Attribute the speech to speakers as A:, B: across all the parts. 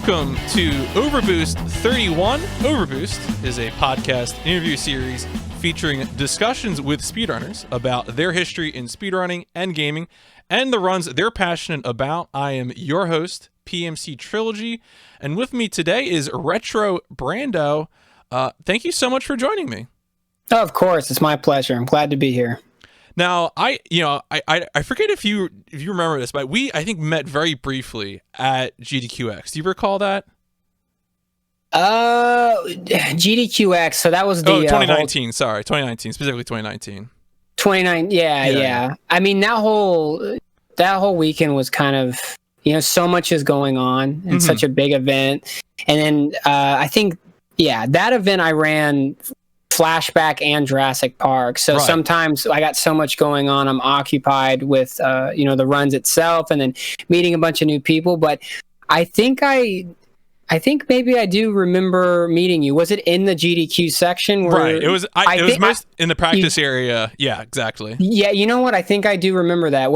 A: welcome to OverBoost 31. OverBoost is a podcast interview series featuring discussions with speedrunners about their history in speedrunning and gaming and the runs they're passionate about. I am your host, PMC Trilogy, and with me today is RetroBrando. Thank you so much for joining me.
B: Oh, of course, it's my pleasure. I'm glad to be here.
A: Now, I forget if you remember this, but I think met very briefly at GDQX. Do you recall that?
B: GDQX. So that was the
A: 2019. Sorry, 2019, specifically 2019.
B: 29. Yeah. I mean, that whole weekend was kind of, so much is going on and such a big event. And then I think, that event I ran Flashback and Jurassic Park. So sometimes I got so much going on, I'm occupied with the runs itself and then meeting a bunch of new people. But I think maybe I do remember meeting you. Was it in the GDQ section?
A: Right. It was most in the practice area. Yeah, exactly.
B: Yeah, you know what? I think I do remember that.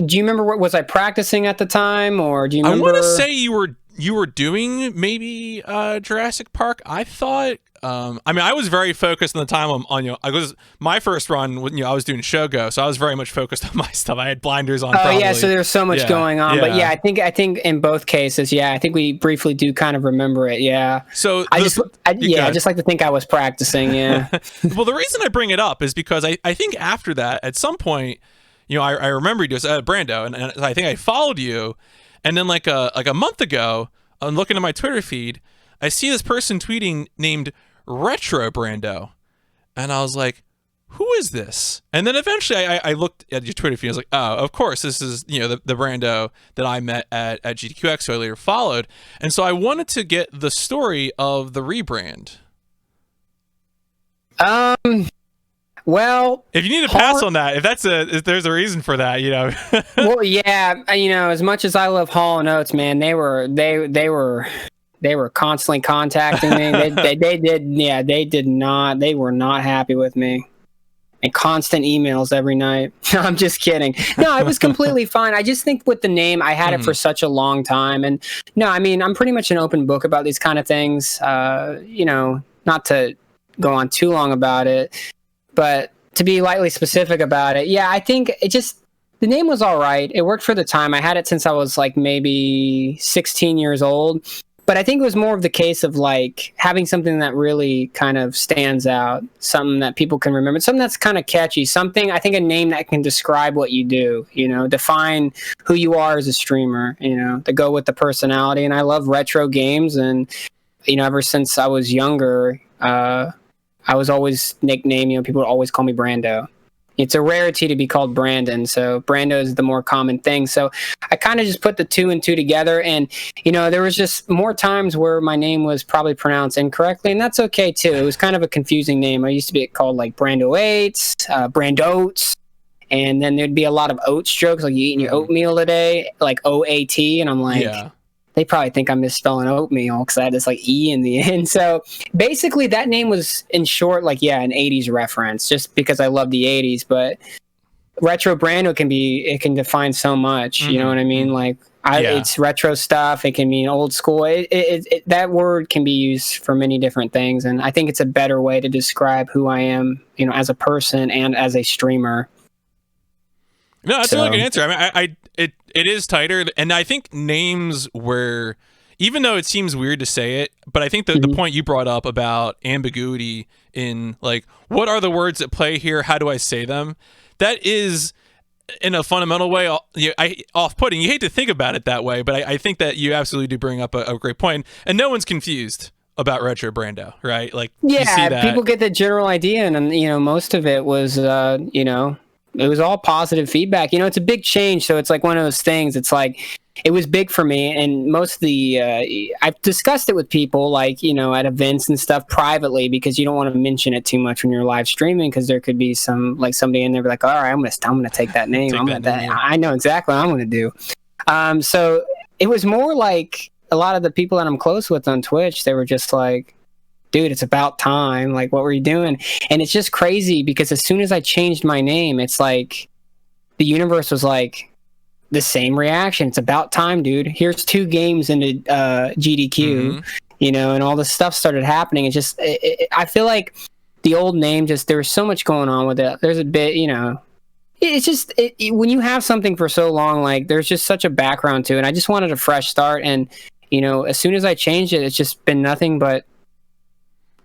B: Do you remember was I practicing at the time, or do you remember?
A: I want to say you were doing maybe Jurassic Park. I thought. I was very focused on the time on I was my first run. I was doing Shogo, so I was very much focused on my stuff. I had blinders on.
B: Oh yeah, so there's so much going on. But I think in both cases, I think we briefly do kind of remember it. Yeah.
A: So
B: I just like to think I was practicing. Yeah.
A: Well, the reason I bring it up is because I think after that, at some point, I remember you as Brando, and I think I followed you, and then like a month ago, I'm looking at my Twitter feed, I see this person tweeting named RetroBrando, and I was like, who is this? And then eventually I looked at your Twitter feed, I was like, oh, of course, this is the Brando that I met at GDQX, so I later followed. And so I wanted to get the story of the rebrand.
B: Well,
A: if you need to pass on that, if there's a reason for that,
B: Well, yeah, as much as I love Hall and Oates, man, they were constantly contacting me. They were not happy with me. And constant emails every night. No, I'm just kidding. No, it was completely fine. I just think with the name, I had it for such a long time. And no, I'm pretty much an open book about these kind of things. Not to go on too long about it, but to be lightly specific about it. Yeah, I think the name was all right. It worked for the time. I had it since I was like maybe 16 years old. But I think it was more of the case of like having something that really kind of stands out, something that people can remember, something that's kind of catchy, I think a name that can describe what you do, define who you are as a streamer, to go with the personality. And I love retro games. And, ever since I was younger, I was always nicknamed, people would always call me Brando. It's a rarity to be called Brandon, so Brando is the more common thing. So I kind of just put the two and two together, and there was just more times where my name was probably pronounced incorrectly, and that's okay too. It was kind of a confusing name. I used to be called like Brando Oates, Brandotes, and then there'd be a lot of oats jokes, like you eating your oatmeal today, like OAT, and I'm like. Yeah. They probably think I'm misspelling oatmeal because I had this like E in the end. So basically that name was in short, like, an 80s reference just because I love the 80s, but RetroBrando can define so much, you know what I mean? Like it's retro stuff. It can mean old school. That word can be used for many different things. And I think it's a better way to describe who I am, as a person and as a streamer.
A: No, that's a really good answer. It is tighter, and I think names were, even though it seems weird to say it, but I think the point you brought up about ambiguity in like what are the words at play here? How do I say them? That is, in a fundamental way, off-putting. You hate to think about it that way, but I think that you absolutely do bring up a great point, and no one's confused about RetroBrando, right? Like, you see that.
B: People get the general idea, and most of it was, it was all positive feedback. It's a big change, so it's like one of those things. It's like it was big for me, and most of the I've discussed it with people, like at events and stuff privately, because you don't want to mention it too much when you're live streaming, because there could be somebody in there be like, all right, I'm gonna take that name. I know exactly what I'm gonna do. So it was more like a lot of the people that I'm close with on Twitch. They were just like, dude, it's about time. Like, what were you doing? And it's just crazy because as soon as I changed my name, it's like the universe was like, the same reaction. It's about time, dude. Here's 2 games into GDQ, and all this stuff started happening. It's just, I feel like the old name, just there was so much going on with it. There's a bit, it's just when you have something for so long, like there's just such a background to it. And I just wanted a fresh start, and as soon as I changed it, it's just been nothing but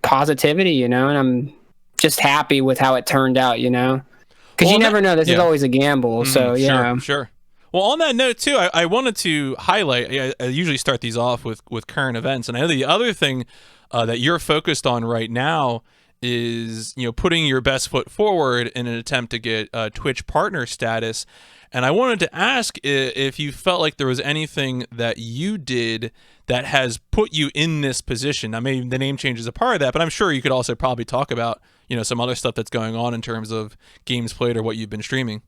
B: positivity, and I'm just happy with how it turned out, because you never know. This is always a gamble. So
A: sure. Well, on that note too, I wanted to highlight. I usually start these off with current events, and I know the other thing that you're focused on right now is putting your best foot forward in an attempt to get Twitch partner status. And I wanted to ask if you felt like there was anything that you did that has put you in this position. Now, maybe the name change is a part of that, but I'm sure you could also probably talk about some other stuff that's going on in terms of games played or what you've been streaming.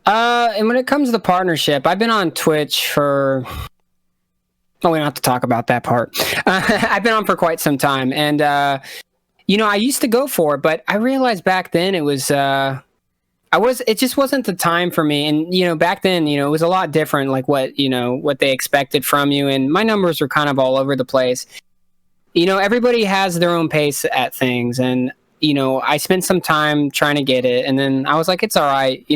B: And when it comes to the partnership, I've been on Twitch for... Oh, we don't have to talk about that part. I've been on for quite some time, and I used to go for it, but I realized back then it was... it just wasn't the time for me. And, back then, it was a lot different, like what they expected from you. And my numbers were kind of all over the place. Everybody has their own pace at things. And, I spent some time trying to get it. And then I was like, it's all right.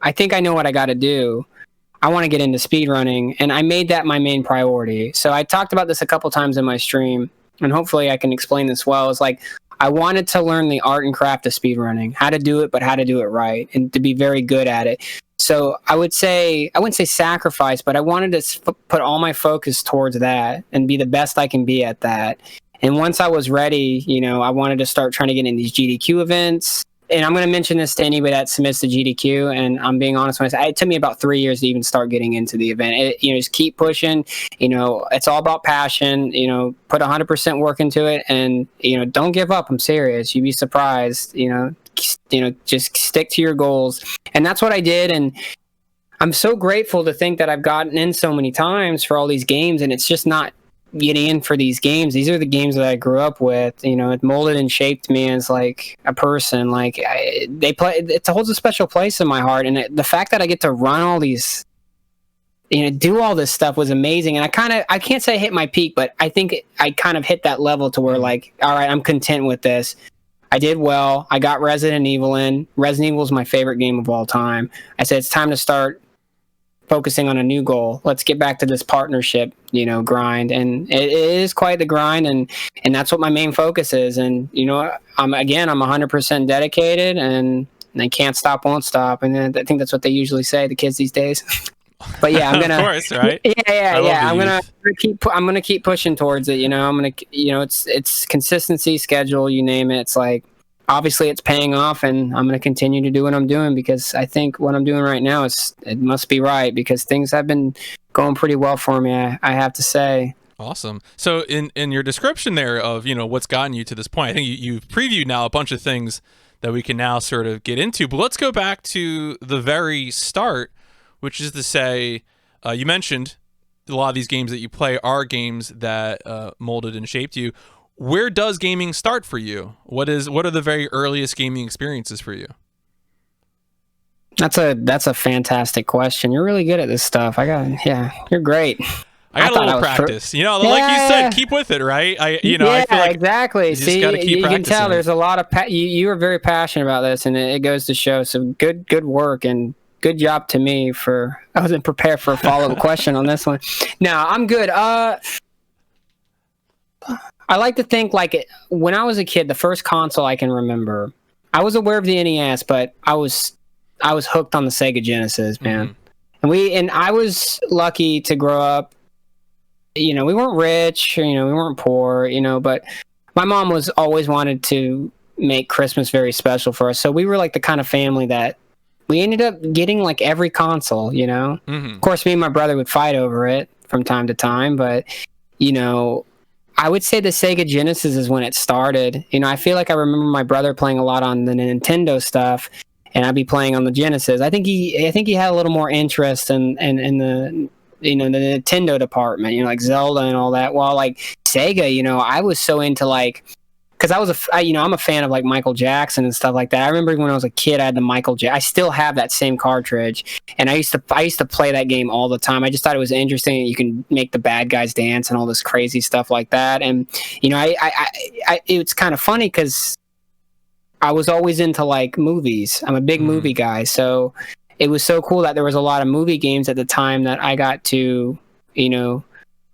B: I think I know what I got to do. I want to get into speedrunning. And I made that my main priority. So I talked about this a couple times in my stream, and hopefully I can explain this well. It's like, I wanted to learn the art and craft of speedrunning, how to do it, but how to do it right, and to be very good at it. So I wouldn't say sacrifice, but I wanted to put all my focus towards that and be the best I can be at that. And once I was ready, I wanted to start trying to get in these GDQ events. And I'm going to mention this to anybody that submits to GDQ, and I'm being honest when I say it took me about 3 years to even start getting into the event. Just keep pushing. It's all about passion. Put 100% work into it, and don't give up. I'm serious. You'd be surprised. Just stick to your goals, and that's what I did. And I'm so grateful to think that I've gotten in so many times for all these games, and it's just not getting in for these games. These are the games that I grew up with. It molded and shaped me as like a person. Like it holds a special place in my heart, and the fact that I get to run all these, do all this stuff was amazing. And I can't say I hit my peak, but I think I kind of hit that level to where like, all right, I'm content with this. I did well. I got Resident Evil in. Resident Evil is my favorite game of all time. I said it's time to start focusing on a new goal. Let's get back to this partnership, grind. And it is quite the grind, and that's what my main focus is. And, I'm 100% dedicated, and I can't stop, won't stop. And I think that's what they usually say, the kids these days. But yeah, I'm gonna.
A: Of course, right?
B: Yeah. I'm gonna keep pushing towards it. I'm gonna. It's consistency, schedule, you name it. It's like, obviously it's paying off, and I'm going to continue to do what I'm doing, because I think what I'm doing right now it must be right, because things have been going pretty well for me, I have to say.
A: Awesome. So in your description there of, what's gotten you to this point, I think you've previewed now a bunch of things that we can now sort of get into, but let's go back to the very start, which is to say, you mentioned a lot of these games that you play are games that molded and shaped you. Where does gaming start for you? What are the very earliest gaming experiences for you?
B: That's a fantastic question. You're really good at this stuff. You're great.
A: I got a little practice. Like you said, keep with it, right? I feel like
B: exactly. See, you can tell there's a lot of you are very passionate about this, and it goes to show. So good work, and good job to me I wasn't prepared for a follow-up question on this one. No, I'm good. I like to think like when I was a kid, the first console I can remember, I was aware of the NES, but I was hooked on the Sega Genesis, man. Mm-hmm. And I was lucky to grow up. We weren't rich, we weren't poor, but my mom was always wanted to make Christmas very special for us. So we were like the kind of family that we ended up getting like every console, Mm-hmm. Of course, me and my brother would fight over it from time to time, but I would say the Sega Genesis is when it started. I feel like I remember my brother playing a lot on the Nintendo stuff, and I'd be playing on the Genesis. I think he had a little more interest in the the Nintendo department, like Zelda and all that. While like Sega, I was so into like because I'm a fan of like Michael Jackson and stuff like that. I remember when I was a kid, I had the I still have that same cartridge, and I used to play that game all the time. I just thought it was interesting. You can make the bad guys dance and all this crazy stuff like that. And it's kind of funny because I was always into like movies. I'm a big movie guy, so it was so cool that there was a lot of movie games at the time that I got to,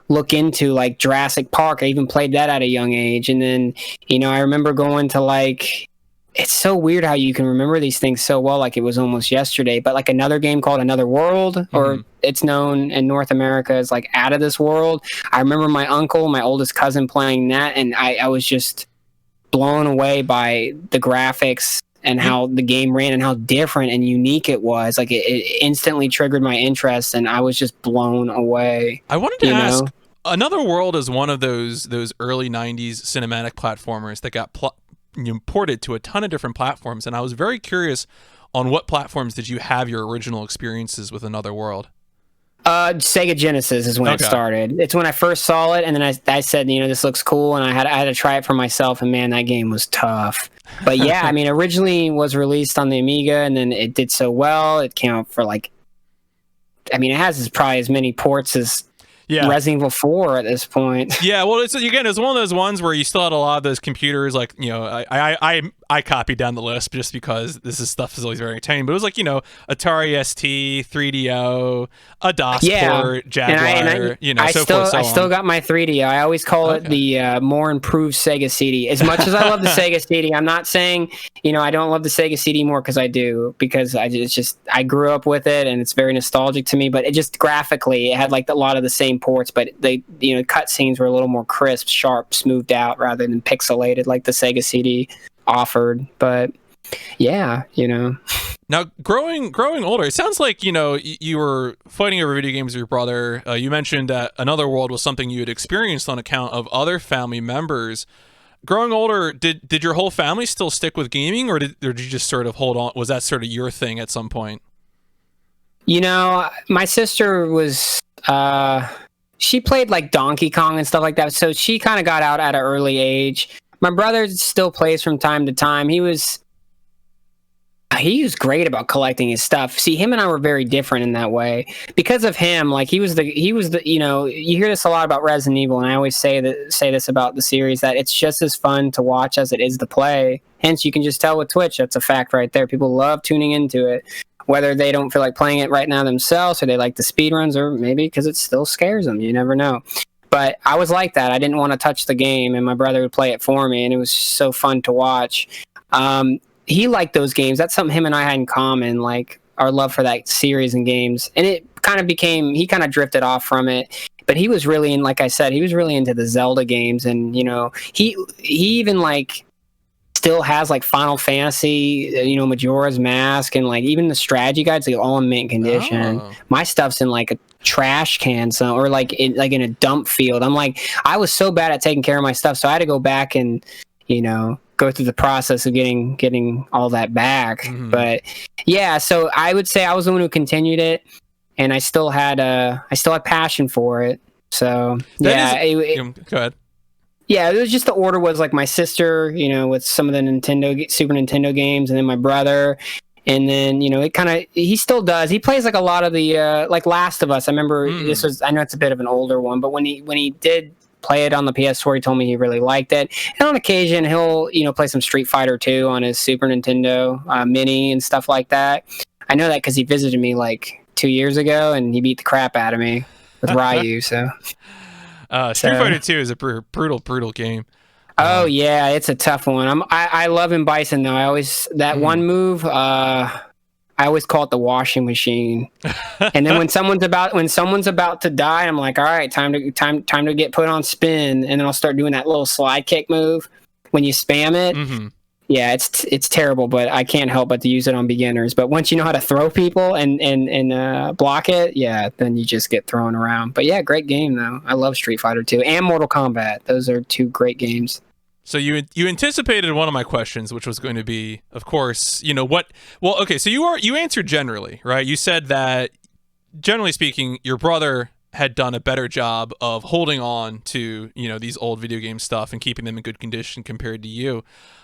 B: look into, like Jurassic Park. I even played that at a young age. And then, I remember going to like, it's so weird how you can remember these things so well, like it was almost yesterday, but like another game called Another World, or it's known in North America as like Out of This World. I remember my uncle, my oldest cousin, playing that, and I was just blown away by the graphics and how the game ran and how different and unique it was. Like it instantly triggered my interest, and I was just blown away.
A: I wanted to ask, Another World is one of those early 90s cinematic platformers that got ported to a ton of different platforms, and I was very curious, on what platforms did you have your original experiences with Another World?
B: Sega Genesis is when it started. It's when I first saw it, and then I said, this looks cool, and I had to try it for myself, and man, that game was tough. But yeah, I mean, originally was released on the Amiga, and then it did so well, it came out for like, I mean, it has probably as many ports as Resident Evil 4 at this point.
A: Yeah, well, it's one of those ones where you still had a lot of those computers. Like, I copied down the list just because stuff is always very entertaining. But it was like, Atari ST, 3DO, a DOS port, Jaguar,
B: I still got my 3DO. I always call it the more improved Sega CD. As much as I love the Sega CD, I'm not saying I don't love the Sega CD more, because I do, because I grew up with it and it's very nostalgic to me. But it just graphically, it had like a lot of the same ports, but they cutscenes were a little more crisp, sharp, smoothed out rather than pixelated like the Sega CD offered. But yeah,
A: now growing older, it sounds like you were fighting over video games with your brother. You mentioned that Another World was something you had experienced on account of other family members. Growing older, did your whole family still stick with gaming, or did you just sort of hold on? Was that sort of your thing at some point?
B: My sister was she played like Donkey Kong and stuff like that, so she kind of got out at an early age. My brother still plays from time to time. He was great about collecting his stuff. See, him and I were very different in that way. Because of him, like he was the you hear this a lot about Resident Evil, and I always say this about the series, that it's just as fun to watch as it is to play. Hence, you can just tell with Twitch, that's a fact right there. People love tuning into it, whether they don't feel like playing it right now themselves, or they like the speedruns, or maybe because it still scares them. You never know. But I was like that. I didn't want to touch the game, and my brother would play it for me, and it was so fun to watch. He liked those games. That's something him and I had in common, like our love for that series and games. And it kind of he kind of drifted off from it. But he was really, like I said, he was really into the Zelda games. And, he even like still has like Final Fantasy, Majora's Mask, and like even the strategy guides, like all in mint condition. My stuff's in like a trash can, or like in a dump field. I was so bad at taking care of my stuff, so I had to go back and go through the process of getting all that back. But yeah, so I would say I was the one who continued it, and I still had passion for it. So
A: go ahead.
B: Yeah, it was just, the order was like my sister, with some of the Super Nintendo games, and then my brother. And then, he still does. He plays like a lot of the, like Last of Us. I remember I know it's a bit of an older one, but when he did play it on the PS4, he told me he really liked it. And on occasion, he'll, play some Street Fighter 2 on his Super Nintendo Mini and stuff like that. I know that because he visited me like 2 years ago, and he beat the crap out of me with Ryu, so.
A: Street Fighter 2 is a brutal game.
B: Oh yeah, it's a tough one. I love him Bison though. One move, I always call it the washing machine. And then when someone's about to die, I'm like, all right, time to get put on spin, and then I'll start doing that little slide kick move when you spam it. Yeah, it's terrible, but I can't help but to use it on beginners. But once you know how to throw people and block it, yeah, then you just get thrown around. But yeah, great game though. I love Street Fighter 2 and Mortal Kombat. Those are two great games.
A: So you anticipated one of my questions, which was going to be, of course, what? Well, okay, so you answered generally, right? You said that generally speaking, your brother had done a better job of holding on to, these old video game stuff and keeping them in good condition compared to you.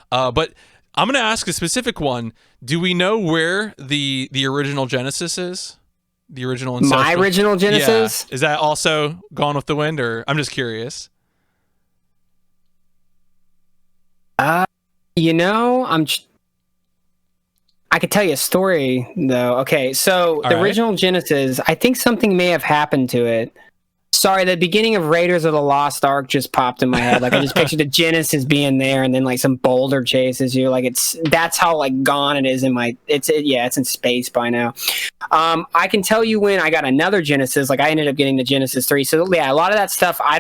A: But I'm going to ask a specific one. Do we know where the original Genesis is? The original Ancestral?
B: My original Genesis?
A: Yeah. Is that also gone with the wind, or I'm just curious?
B: I could tell you a story though. Okay, so the original Genesis, I think something may have happened to it. Sorry, the beginning of Raiders of the Lost Ark just popped in my head. Like I just pictured the Genesis being there, and then like some boulder chases you. Like that's how like gone it is in my. It's in space by now. I can tell you when I got another Genesis. Like I ended up getting the Genesis 3. So yeah, a lot of that stuff I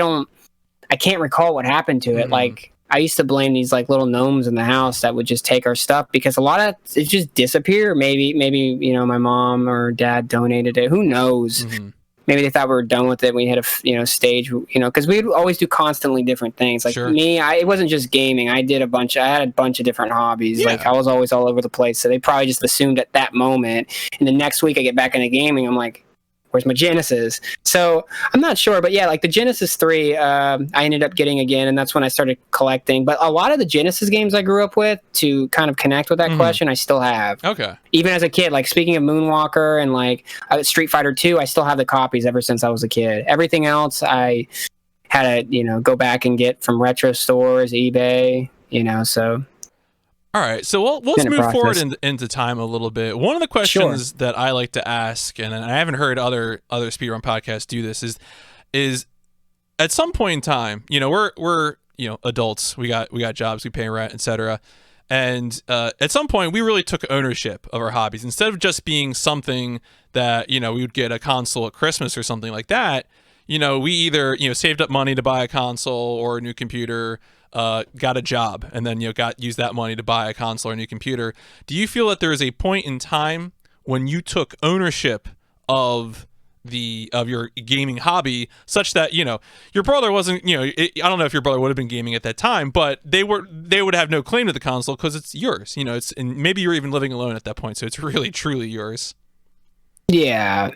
B: can't recall what happened to it. Like I used to blame these like little gnomes in the house that would just take our stuff because a lot of it just disappear. Maybe my mom or dad donated it. Who knows? Maybe they thought we were done with it. We had a stage, because we'd always do constantly different things. Like me, it wasn't just gaming. I had a bunch of different hobbies. Yeah. Like I was always all over the place. So they probably just assumed at that moment. And the next week I get back into gaming. I'm like, where's my Genesis? So I'm not sure, but yeah, like the Genesis 3, I ended up getting again, and that's when I started collecting. But a lot of the Genesis games I grew up with, to kind of connect with that question, I still have.
A: Okay.
B: Even as a kid, like speaking of Moonwalker and like Street Fighter 2, I still have the copies ever since I was a kid. Everything else I had to, go back and get from retro stores, eBay, so...
A: All right, so let's move forward into time a little bit. One of the questions that I like to ask, and I haven't heard other speedrun podcasts do this, is at some point in time, we're adults, we got jobs, we pay rent, etc. And at some point, we really took ownership of our hobbies instead of just being something that we would get a console at Christmas or something like that. We either saved up money to buy a console or a new computer. Got a job and then used that money to buy a console or a new computer. Do you feel that there is a point in time when you took ownership of your gaming hobby, such that your brother wasn't I don't know if your brother would have been gaming at that time, but they would have no claim to the console because it's yours. And maybe you're even living alone at that point, so it's really truly yours.
B: Yeah.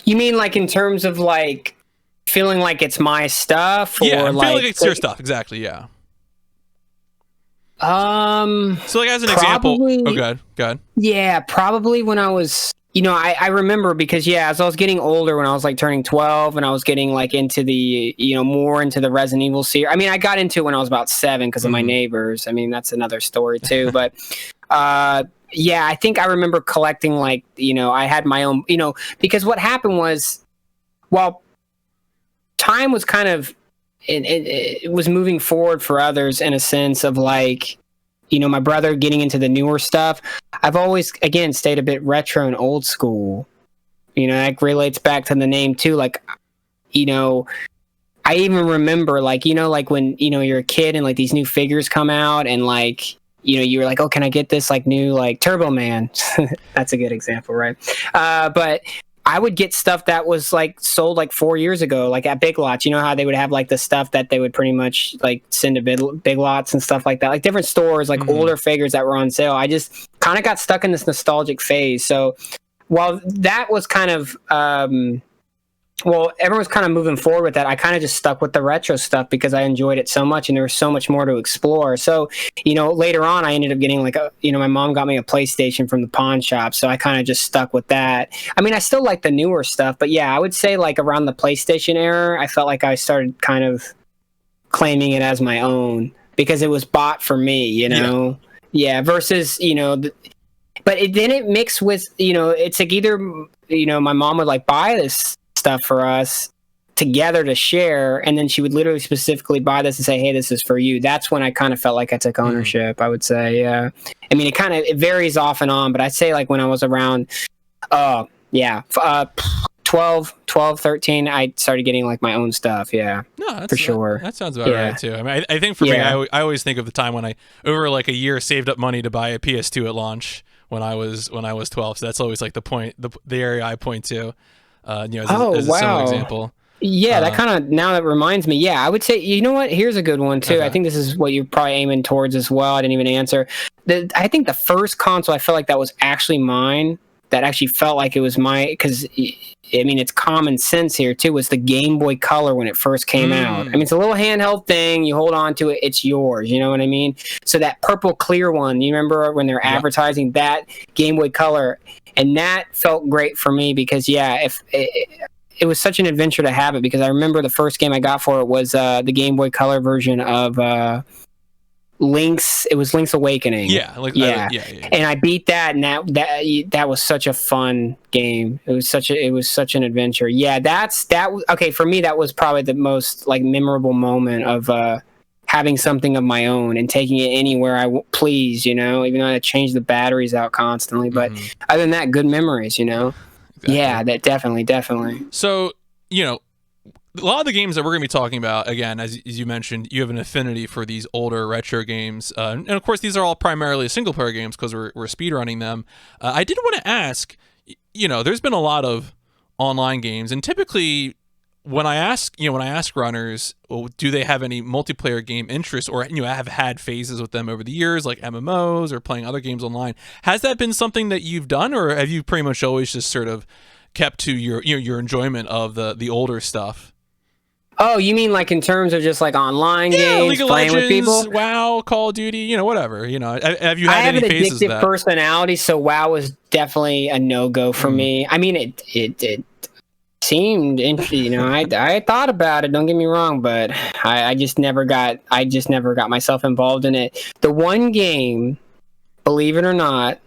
B: You mean like in terms of like feeling like it's my stuff, or
A: feeling like it's your stuff, exactly? Yeah. So like as an example, go ahead.
B: Yeah, probably when I was, I remember because as I was getting older, when I was like turning 12, and I was getting like into the, more into the Resident Evil series. I mean, I got into it when I was about 7 because of my neighbors. I mean, that's another story too. But yeah, I think I remember collecting like, I had my own, because what happened was, while time was kind of, it was moving forward for others in a sense of like, my brother getting into the newer stuff. I've always, again, stayed a bit retro and old school. That relates back to the name too. Like, I even remember like, like when, you're a kid and like these new figures come out and like, you were like, oh, can I get this like new like Turbo Man? That's a good example, right? But I would get stuff that was like sold like 4 years ago, like at Big Lots. You know how they would have like the stuff that they would pretty much like send to Big Lots and stuff like that, like different stores, like older figures that were on sale. I just kind of got stuck in this nostalgic phase. So while that was kind of, everyone's kind of moving forward with that, I kind of just stuck with the retro stuff because I enjoyed it so much and there was so much more to explore. So, later on I ended up getting like my mom got me a PlayStation from the pawn shop. So I kind of just stuck with that. I mean, I still like the newer stuff, but yeah, I would say like around the PlayStation era, I felt like I started kind of claiming it as my own because it was bought for me, Yeah, versus, but then it mixed with, it's like either, my mom would like buy this stuff for us together to share, and then she would literally specifically buy this and say, hey, this is for you. That's when I kind of felt like I took ownership, I would say. Yeah, I mean, it varies off and on, but I'd say like when I was around 12, 13, I started getting like my own stuff. Yeah, no, for sure.
A: That sounds about right too. I mean, I think for me, I always think of the time when I over like a year saved up money to buy a PS2 at launch when I was 12. So that's always like the area I point to. As a similar example.
B: Yeah, that kind of, now that reminds me, I would say, you know what, here's a good one too. Okay. I think this is what you're probably aiming towards as well. I didn't even answer. I think the first console I feel like that was actually mine that actually felt like it was my, because I mean, it's common sense here too, was the Game Boy Color when it first came out. I mean, it's a little handheld thing. You hold on to it, it's yours. You know what I mean? So that purple clear one, you remember when they're advertising that Game Boy Color? And that felt great for me because, if it was such an adventure to have it, because I remember the first game I got for it was the Game Boy Color version of Link's Awakening. And I beat that, and that was such a fun game. It was such an adventure. Okay, for me that was probably the most like memorable moment of having something of my own and taking it anywhere I please, even though I had to change the batteries out constantly, but other than that, good memories. Exactly. Yeah, that definitely.
A: So, a lot of the games that we're going to be talking about, again, as you mentioned, you have an affinity for these older retro games. And of course, these are all primarily single-player games because we're speedrunning them. I did want to ask, there's been a lot of online games. And typically, when I ask runners, do they have any multiplayer game interest, or have had phases with them over the years, like MMOs or playing other games online, has that been something that you've done, or have you pretty much always just sort of kept to your enjoyment of the older stuff?
B: Oh, you mean like in terms of just like online games,
A: League of
B: playing
A: Legends,
B: with people?
A: WoW, Call of Duty, whatever. Have you had any phases of that?
B: I have an addictive personality, so WoW was definitely a no-go for me. I mean, it seemed interesting. I thought about it. Don't get me wrong, but I just never got myself involved in it. The one game, believe it or not,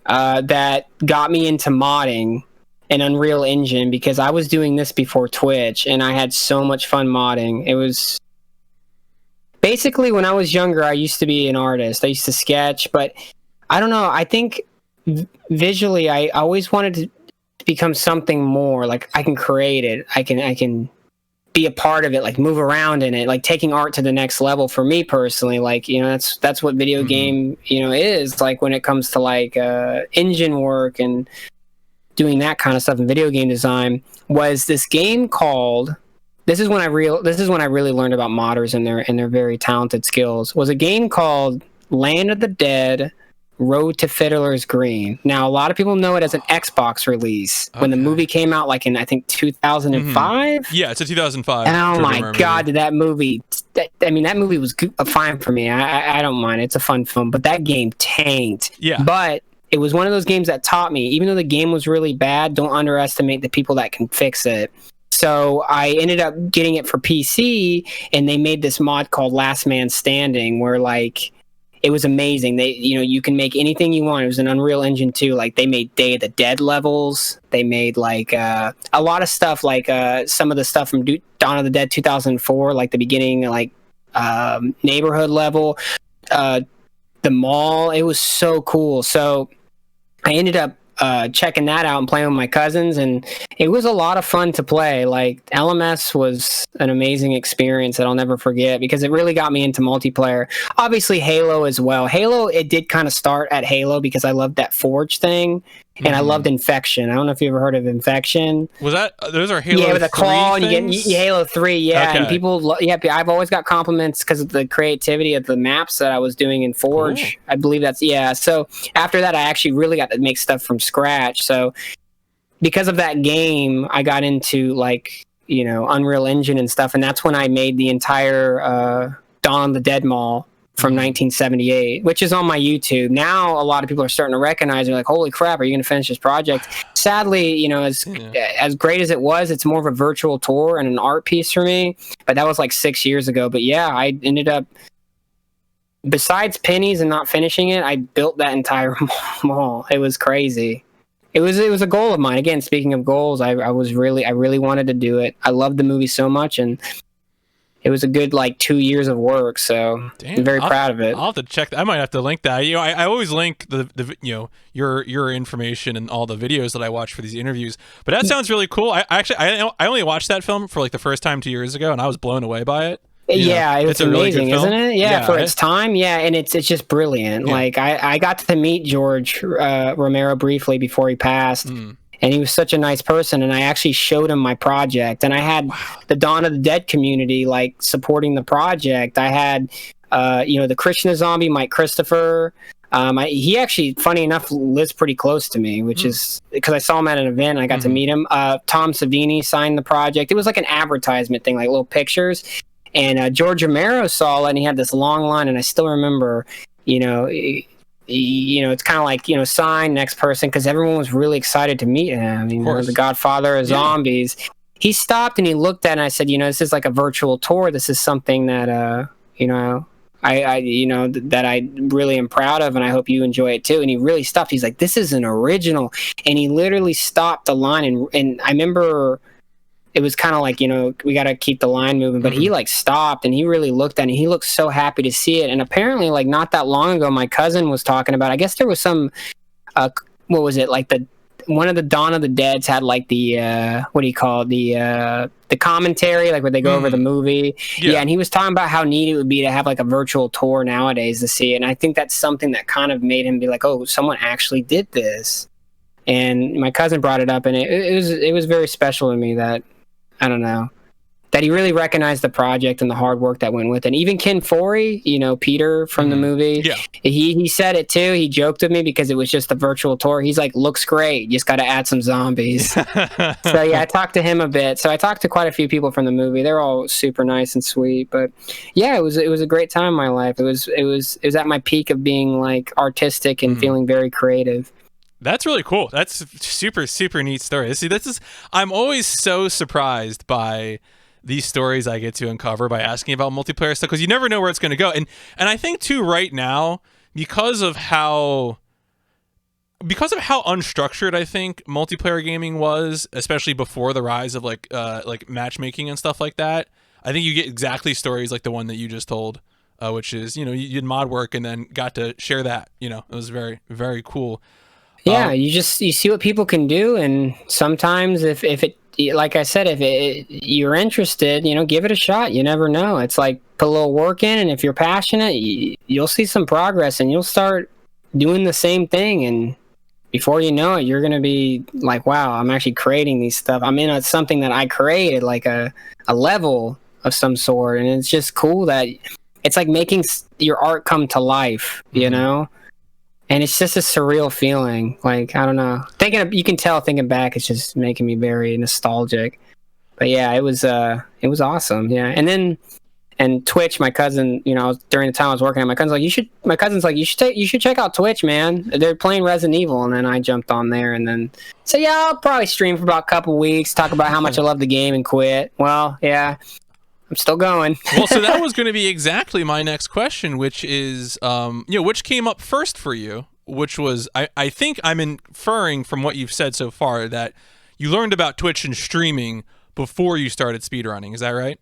B: that got me into modding an Unreal Engine, because I was doing this before Twitch and I had so much fun modding. It was basically, when I was younger, I used to be an artist. I used to sketch, but I don't know. I think visually, I always wanted to become something more. Like, I can create it. I can be a part of it, like move around in it, like taking art to the next level for me personally. Like, that's what video game, is like when it comes to like engine work and doing that kind of stuff in video game design. Was this game called, this is when I really learned about modders and their very talented skills, was a game called Land of the Dead Road to Fiddler's Green. Now, a lot of people know it as an Xbox release when the movie came out, like in, I think, 2005.
A: Yeah, it's a 2005.
B: Oh my God, did that movie, that movie was fine for me. I don't mind. It's a fun film, but that game tanked.
A: Yeah.
B: But it was one of those games that taught me, even though the game was really bad, don't underestimate the people that can fix it. So I ended up getting it for PC, and they made this mod called Last Man Standing, where like it was amazing. They, you can make anything you want. It was an Unreal Engine 2. Like, they made Day of the Dead levels. They made like a lot of stuff, like some of the stuff from Dawn of the Dead 2004, like the beginning, like neighborhood level, the mall. It was so cool. So I ended up checking that out and playing with my cousins, and it was a lot of fun to play. Like, LMS was an amazing experience that I'll never forget, because it really got me into multiplayer. Obviously Halo as well. Halo, it did kind of start at Halo because I loved that Forge thing, and I loved Infection. I don't know if you ever heard of Infection.
A: Was that, those are Halo 3
B: with a claw, and you get Halo 3,
A: Okay.
B: And people, I've always got compliments because of the creativity of the maps that I was doing in Forge. Cool. I believe that's, so after that, I actually really got to make stuff from scratch. So because of that game, I got into like, Unreal Engine and stuff, and that's when I made the entire Dawn of the Dead Mall from 1978, which is on my YouTube. Now a lot of people are starting to recognize it, like, holy crap, are you going to finish this project? Sadly, as great as it was, it's more of a virtual tour and an art piece for me. But that was like 6 years ago. But yeah, I ended up, besides pennies and not finishing it, I built that entire mall. It was crazy. It was a goal of mine. Again, speaking of goals, I really wanted to do it. I loved the movie so much, and it was a good 2 years of work, so I'm very proud of it.
A: I'll have to check that. I might have to link that. I always link the your information and all the videos that I watch for these interviews. But that sounds really cool. I only watched that film for the first time 2 years ago, and I was blown away by it.
B: It's amazing,
A: really
B: isn't it? Yeah, for its time. Yeah, and it's just brilliant. Yeah. I got to meet George Romero briefly before he passed. And he was such a nice person, and I actually showed him my project. And I had the Dawn of the Dead community supporting the project. I had the Krishna zombie, Mike Christopher. He actually, funny enough, lives pretty close to me, which is because I saw him at an event and I got to meet him. Tom Savini signed the project. It was like an advertisement thing, like little pictures. And George Romero saw it, and he had this long line, and I still remember, it's kind of like, sign, next person, because everyone was really excited to meet him. The Godfather of Zombies. He stopped and he looked at it, and I said, this is like a virtual tour. This is something that, that I really am proud of, and I hope you enjoy it too. And he really stopped. He's like, this is an original. And he literally stopped the line. And I remember it was kind of like, we got to keep the line moving, but he like stopped and he really looked at it, and he looked so happy to see it. And apparently, like, not that long ago, my cousin was talking about, I guess there was some, what was it? Like one of the Dawn of the Deads had like the, the commentary, like where they go over the movie. Yeah. And he was talking about how neat it would be to have like a virtual tour nowadays to see it. And I think that's something that kind of made him be like, oh, someone actually did this. And my cousin brought it up, and it was very special to me that, I don't know, that he really recognized the project and the hard work that went with it. And even Ken Foree, Peter from the movie, he said it too. He joked with me because it was just a virtual tour. He's like, looks great, you just got to add some zombies. So yeah, I talked to him a bit. So I talked to quite a few people from the movie. They're all super nice and sweet. But yeah, it was a great time in my life. It was at my peak of being like artistic and feeling very creative.
A: That's really cool. That's super, super neat story. See, I'm always so surprised by these stories I get to uncover by asking about multiplayer stuff, because you never know where it's going to go. And I think too, right now, because of how unstructured I think multiplayer gaming was, especially before the rise of like matchmaking and stuff like that, I think you get exactly stories like the one that you just told, which is, you did mod work and then got to share that. It was very, very cool.
B: Yeah, you see what people can do, and sometimes if it, like I said, if you're interested, give it a shot. You never know. It's like put a little work in, and if you're passionate, you'll see some progress, and you'll start doing the same thing, and before you know it, you're gonna be like, wow, I'm actually creating these stuff. I'm in something that I created, like a level of some sort, and it's just cool that it's like making your art come to life, And it's just a surreal feeling. Like, I don't know. You can tell thinking back, it's just making me very nostalgic. But yeah, it was awesome. Yeah. And Twitch, my cousin, during the time I was working on, my cousin's like, you should check out Twitch, man. They're playing Resident Evil. And then I jumped on there and then said, yeah, I'll probably stream for about a couple weeks, talk about how much I love the game and quit. Well, yeah. I'm still going.
A: Well, so that was going to be exactly my next question, which is, which came up first for you, which was, I think I'm inferring from what you've said so far that you learned about Twitch and streaming before you started speedrunning. Is that right?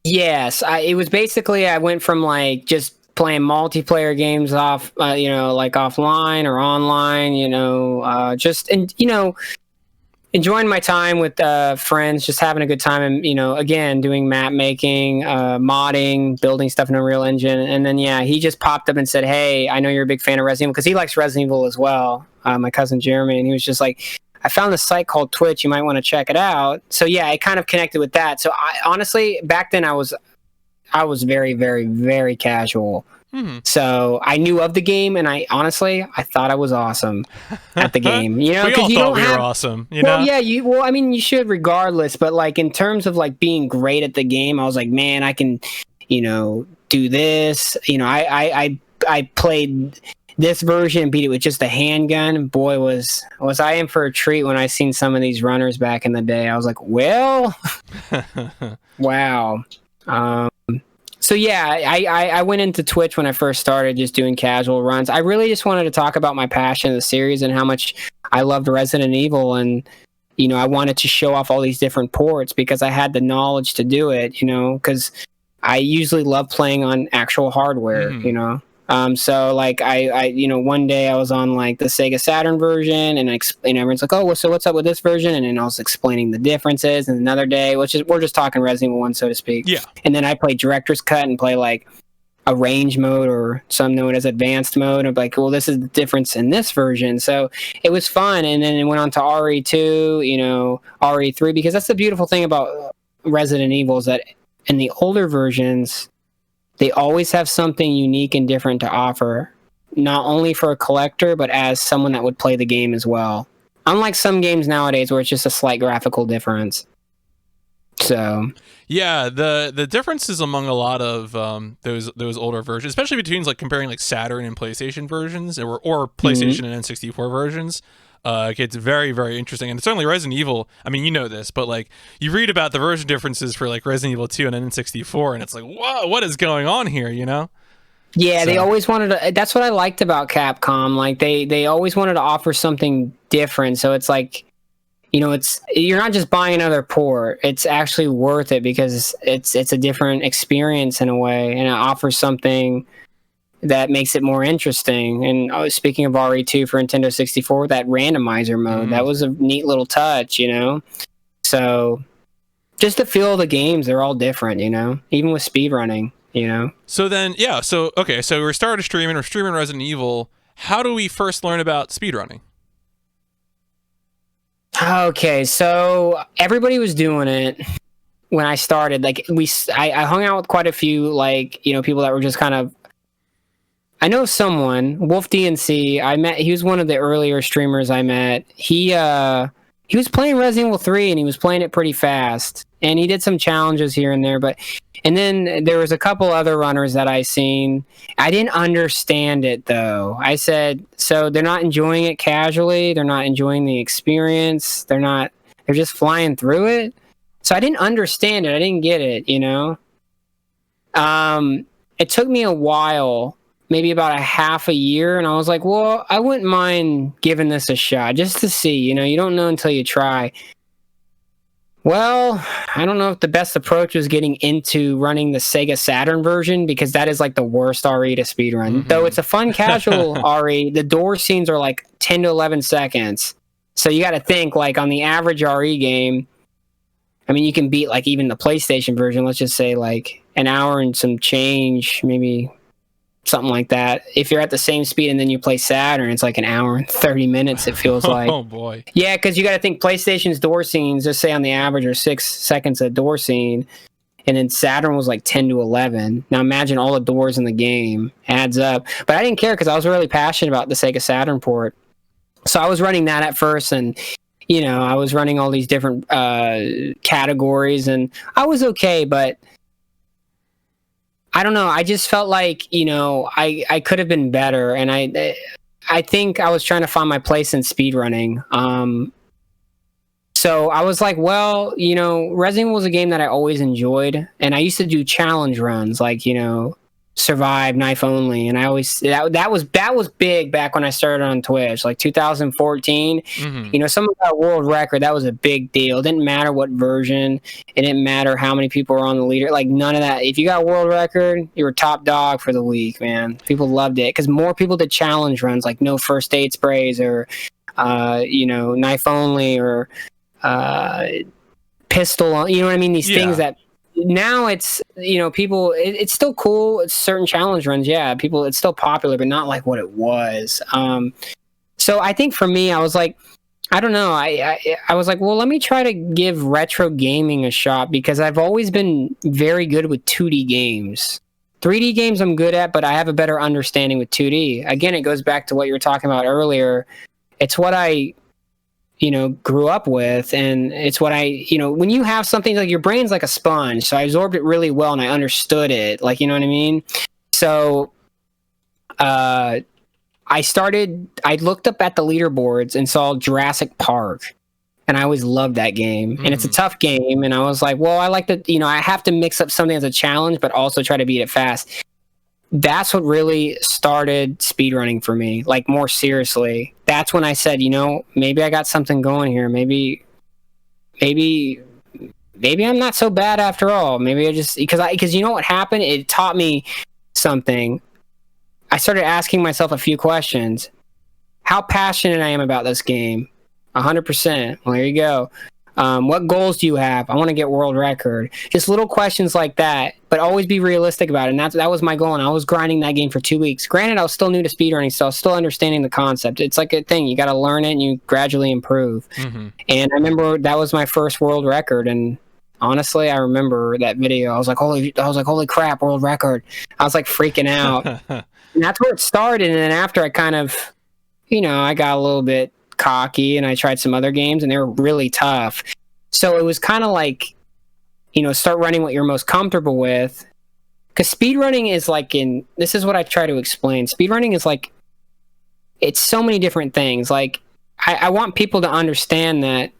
B: Yes. It was basically, I went from like just playing multiplayer games off, like offline or online, enjoying my time with friends, just having a good time, and again, doing map making, modding, building stuff in Unreal Engine. And then he just popped up and said, hey, I know you're a big fan of Resident Evil, because he likes Resident Evil as well, my cousin Jeremy. And he was just like, I found this site called Twitch, you might want to check it out. So yeah, I kind of connected with that. So I honestly, back then I was very, very, very casual. So I knew of the game, and I thought I was awesome at the game.
A: We all thought we were awesome.
B: Well, yeah, you should regardless. But like in terms of like being great at the game, I was like, man, I can, do this. I played this version and beat it with just a handgun. Boy, was I in for a treat when I seen some of these runners back in the day. I was like, well, wow. So yeah, I went into Twitch when I first started, just doing casual runs. I really just wanted to talk about my passion of the series and how much I loved Resident Evil, and I wanted to show off all these different ports because I had the knowledge to do it. Because I usually love playing on actual hardware. So like I one day I was on like the Sega Saturn version, and everyone's like, oh, so what's up with this version? And then I was explaining the differences. And another day, we're just talking Resident Evil 1, so to speak. Yeah. And then I play Director's Cut and play like a range mode, or some known as advanced mode. And I'm like, well, this is the difference in this version. So it was fun. And then it went on to RE2, RE3, because that's the beautiful thing about Resident Evil is that in the older versions, they always have something unique and different to offer not only for a collector, but as someone that would play the game as well. Unlike some games nowadays where it's just a slight graphical difference. So
A: yeah, the differences among a lot of those older versions, especially between like comparing like Saturn and PlayStation versions or PlayStation and N64 versions, gets very, very interesting. And certainly Resident Evil, I mean, you know this, but like you read about the version differences for like Resident Evil 2 and N64, and it's like, whoa, what is going on here, you know?
B: Yeah, so. They always wanted to, that's what I liked about Capcom. Like they always wanted to offer something different. So it's like, you know, you're not just buying another port. It's actually worth it because it's a different experience in a way, and it offers something that makes it more interesting. And speaking of RE2 for Nintendo 64, that randomizer mode, that was a neat little touch, you know? So just the feel of the games, they're all different, you know? Even with speedrunning, you know?
A: So then, yeah, so we're streaming Resident Evil. How do we first learn about speedrunning?
B: Okay, so everybody was doing it when I started. Like I hung out with quite a few, like, you know, people that were just kind of. I know someone, Wolf DNC. I met. He was one of the earlier streamers I met. He was playing Resident Evil 3 and he was playing it pretty fast. And he did some challenges here and there, and then there was a couple other runners that I seen. I didn't understand it though. I said, so they're not enjoying it casually. They're not enjoying the experience. They're just flying through it. So I didn't understand it. I didn't get it, you know? It took me a while, maybe about a half a year. And I was like, well, I wouldn't mind giving this a shot just to see, you know, you don't know until you try. Well, I don't know if the best approach was getting into running the Sega Saturn version, because that is like the worst RE to speedrun. Though it's a fun casual RE, the door scenes are like 10 to 11 seconds. So you got to think, like, on the average RE game, I mean, you can beat like even the PlayStation version, let's just say like an hour and some change, maybe something like that. If you're at the same speed and then you play Saturn, it's like an hour and 30 minutes, it feels like.
A: Oh, boy.
B: Yeah, because you got to think PlayStation's door scenes, just say on the average, are 6 seconds a door scene. And then Saturn was like 10 to 11. Now imagine all the doors in the game. Adds up. But I didn't care because I was really passionate about the Sega Saturn port. So I was running that at first, and, you know, I was running all these different categories, and I was okay, but I don't know. I just felt like, you know, I could have been better, and I think I was trying to find my place in speedrunning. So I was like, well, you know, Resident Evil was a game that I always enjoyed, and I used to do challenge runs, like, you know, survive knife only, and I always that was big back when I started on Twitch, like 2014. You know, someone got a world record. That was a big deal. It didn't matter what version. It didn't matter how many people were on the leader. Like, none of that. If you got a world record, you were top dog for the week, man. People loved it because more people did challenge runs, like no first aid sprays, or you know, knife only, or pistol. You know what I mean? These things that. Now it's, you know, people, it's still cool. It's certain challenge runs. Yeah, people, it's still popular, but not like what it was. So I think for me, I was like, I don't know. I was like, well, let me try to give retro gaming a shot, because I've always been very good with 2D games. 3D games I'm good at, but I have a better understanding with 2D. Again, it goes back to what you were talking about earlier. It's what I, you know, grew up with, and it's what I, you know, when you have something, like, your brain's like a sponge, so I absorbed it really well and I understood it, like, you know what I mean? So I looked up at the leaderboards and saw Jurassic Park, and I always loved that game. And it's a tough game, and I was like, well, I like to, you know, I have to mix up something as a challenge but also try to beat it fast. That's what really started speedrunning for me, like, more seriously. That's when I said, you know, maybe I got something going here. Maybe I'm not so bad after all. Maybe I just, because you know what happened? It taught me something. I started asking myself a few questions. How passionate I am about this game. 100%. Well, there you go. What goals do you have? I want to get world record. Just little questions like that, but always be realistic about it. And that was my goal, and I was grinding that game for 2 weeks. Granted, I was still new to speedrunning, so I was still understanding the concept. It's like a thing. You got to learn it, and you gradually improve. And I remember that was my first world record, and Honestly, I remember that video. I was like, holy crap, world record. I was like freaking out. And that's where it started. And then after I kind of, I got a little bit cocky and I tried some other games and they were really tough. So it was kind of like, start running what you're most comfortable with. Because speedrunning is like this is what I try to explain. Speedrunning is like, it's so many different things. Like, I want people to understand that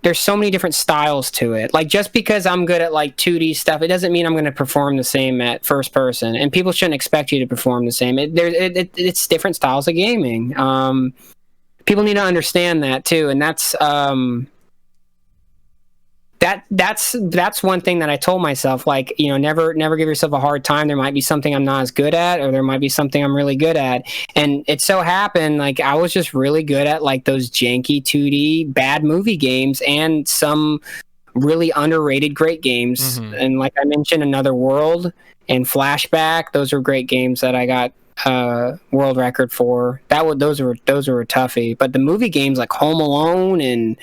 B: there's so many different styles to it. Like, just because I'm good at like 2D stuff, it doesn't mean I'm going to perform the same at first person. And people shouldn't expect you to perform the same. It's different styles of gaming. People need to understand that too. And that's one thing that I told myself, like, never give yourself a hard time. There might be something I'm not as good at, or there might be something I'm really good at. And it so happened, like, I was just really good at like those janky 2D bad movie games and some really underrated great games. Mm-hmm. And like I mentioned, Another World and Flashback, those are great games that I got world record for. Those were a toughie. But the movie games like Home Alone and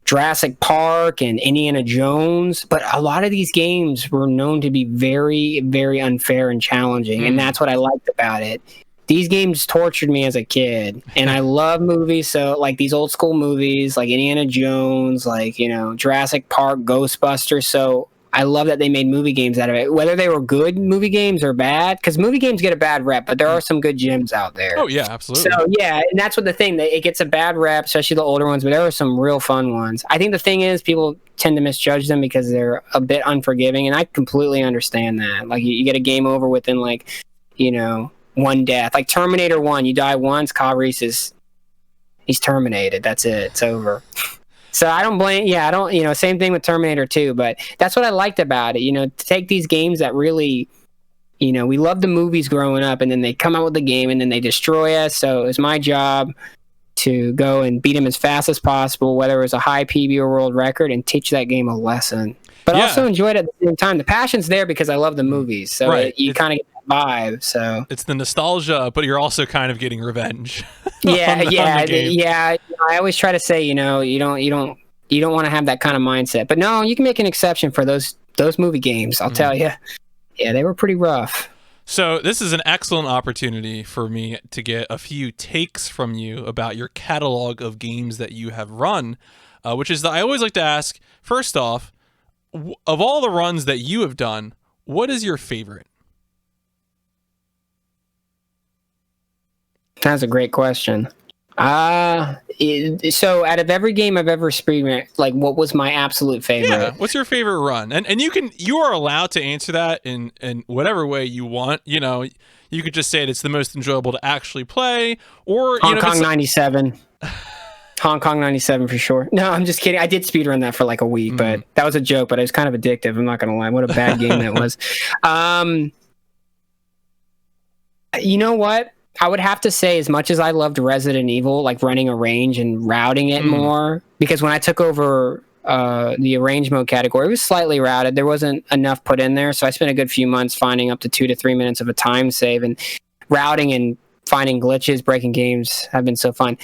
B: Jurassic Park and Indiana Jones, but a lot of these games were known to be very, very unfair and challenging, and that's what I liked about it. These games tortured me as a kid, and I love movies, so like these old school movies like Indiana Jones, like, Jurassic Park, Ghostbusters, so I love that they made movie games out of it, whether they were good movie games or bad, because movie games get a bad rep, but there are some good gems out there.
A: Oh, yeah, absolutely.
B: So, yeah, and that's what the thing, it gets a bad rep, especially the older ones, but there are some real fun ones. I think the thing is, people tend to misjudge them because they're a bit unforgiving, and I completely understand that. Like, you get a game over within, like, one death. Like Terminator 1, you die once, Kyle Reese he's terminated. That's it. It's over. So I don't blame, same thing with Terminator 2, but that's what I liked about it, to take these games that really, we love the movies growing up, and then they come out with the game and then they destroy us. So it was my job to go and beat them as fast as possible, whether it was a high PB or world record, and teach that game a lesson. But also enjoy it at the same time. The passion's there because I love the movies. So
A: right.
B: You kind of get that vibe. So it's
A: the nostalgia, but you're also kind of getting revenge.
B: Yeah. I always try to say, you don't want to have that kind of mindset. But no, you can make an exception for those movie games. I'll tell you. Yeah, they were pretty rough.
A: So this is an excellent opportunity for me to get a few takes from you about your catalog of games that you have run, which is that I always like to ask, first off, of all the runs that you have done, what is your favorite?
B: That's a great question. So out of every game I've ever speedrun, like, what was my absolute favorite?
A: Yeah, what's your favorite run? And you are allowed to answer that in whatever way you want. You could just say it's the most enjoyable to actually play, or
B: Hong Kong 97. Hong Kong 97 for sure. No, I'm just kidding. I did speedrun that for like a week, but that was a joke, but it was kind of addictive. I'm not going to lie. What a bad game that was. You know what? I would have to say, as much as I loved Resident Evil, like running a range and routing it more, because when I took over the arrange mode category, it was slightly routed. There wasn't enough put in there, so I spent a good few months finding up to 2 to 3 minutes of a time save, and routing and finding glitches, breaking games have been so fun.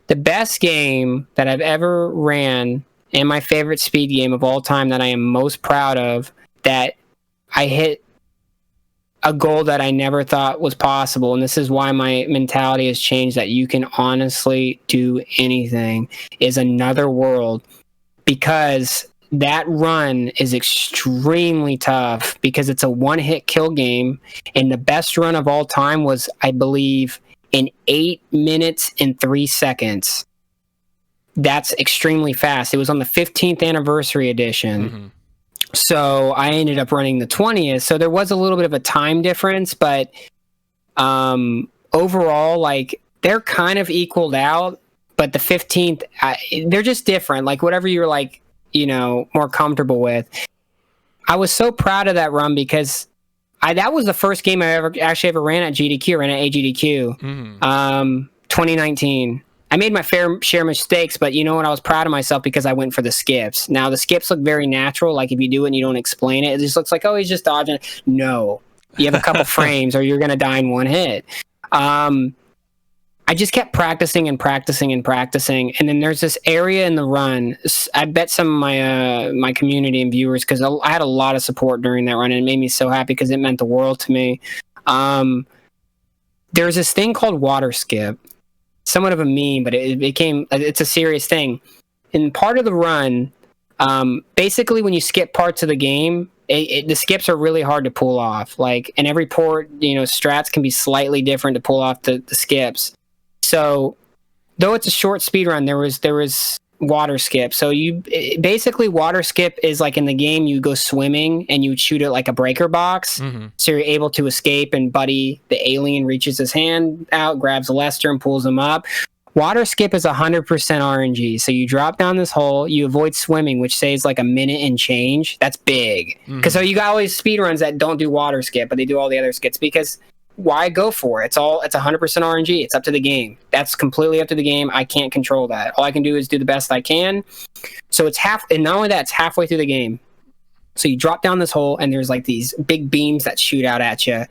B: The best game that I've ever ran, and my favorite speed game of all time that I am most proud of, that I hit a goal that I never thought was possible, and this is why my mentality has changed, that you can honestly do anything, is Another World, because that run is extremely tough because it's a one-hit kill game, and the best run of all time was, I believe, in 8 minutes and 3 seconds. That's extremely fast. It was on the 15th anniversary edition. So I ended up running the 20th. So there was a little bit of a time difference, but overall, like, they're kind of equaled out. But the 15th, they're just different. Like, whatever you're like, more comfortable with. I was so proud of that run because that was the first game I ever ran at GDQ, ran at AGDQ, 2019. I made my fair share of mistakes, but you know what? I was proud of myself because I went for the skips. Now, the skips look very natural. Like, if you do it and you don't explain it, it just looks like, oh, he's just dodging. No. You have a couple frames or you're going to die in one hit. I I just kept practicing and practicing and practicing. And then there's this area in the run. I bet some of my community and viewers, because I had a lot of support during that run, and it made me so happy because it meant the world to me. There's this thing called water skip. Somewhat of a meme, but it's a serious thing. In part of the run, basically when you skip parts of the game, the skips are really hard to pull off. Like, in every port, strats can be slightly different to pull off the skips. So, though it's a short speed run, there was water skip. So basically water skip is like in the game you go swimming and you shoot it like a breaker box. Mm-hmm. So you're able to escape, and Buddy, the alien, reaches his hand out, grabs Lester and pulls him up. Water skip is 100% RNG. So you drop down this hole, you avoid swimming, which saves like a minute and change. That's big. Because so you got all these speed runs that don't do water skip, but they do all the other skips, because why go for it? It's 100% RNG. It's up to the game. That's completely up to the game. I can't control that. All I can do is do the best I can. So it's and not only that, it's halfway through the game. So you drop down this hole, and there's like these big beams that shoot out at you.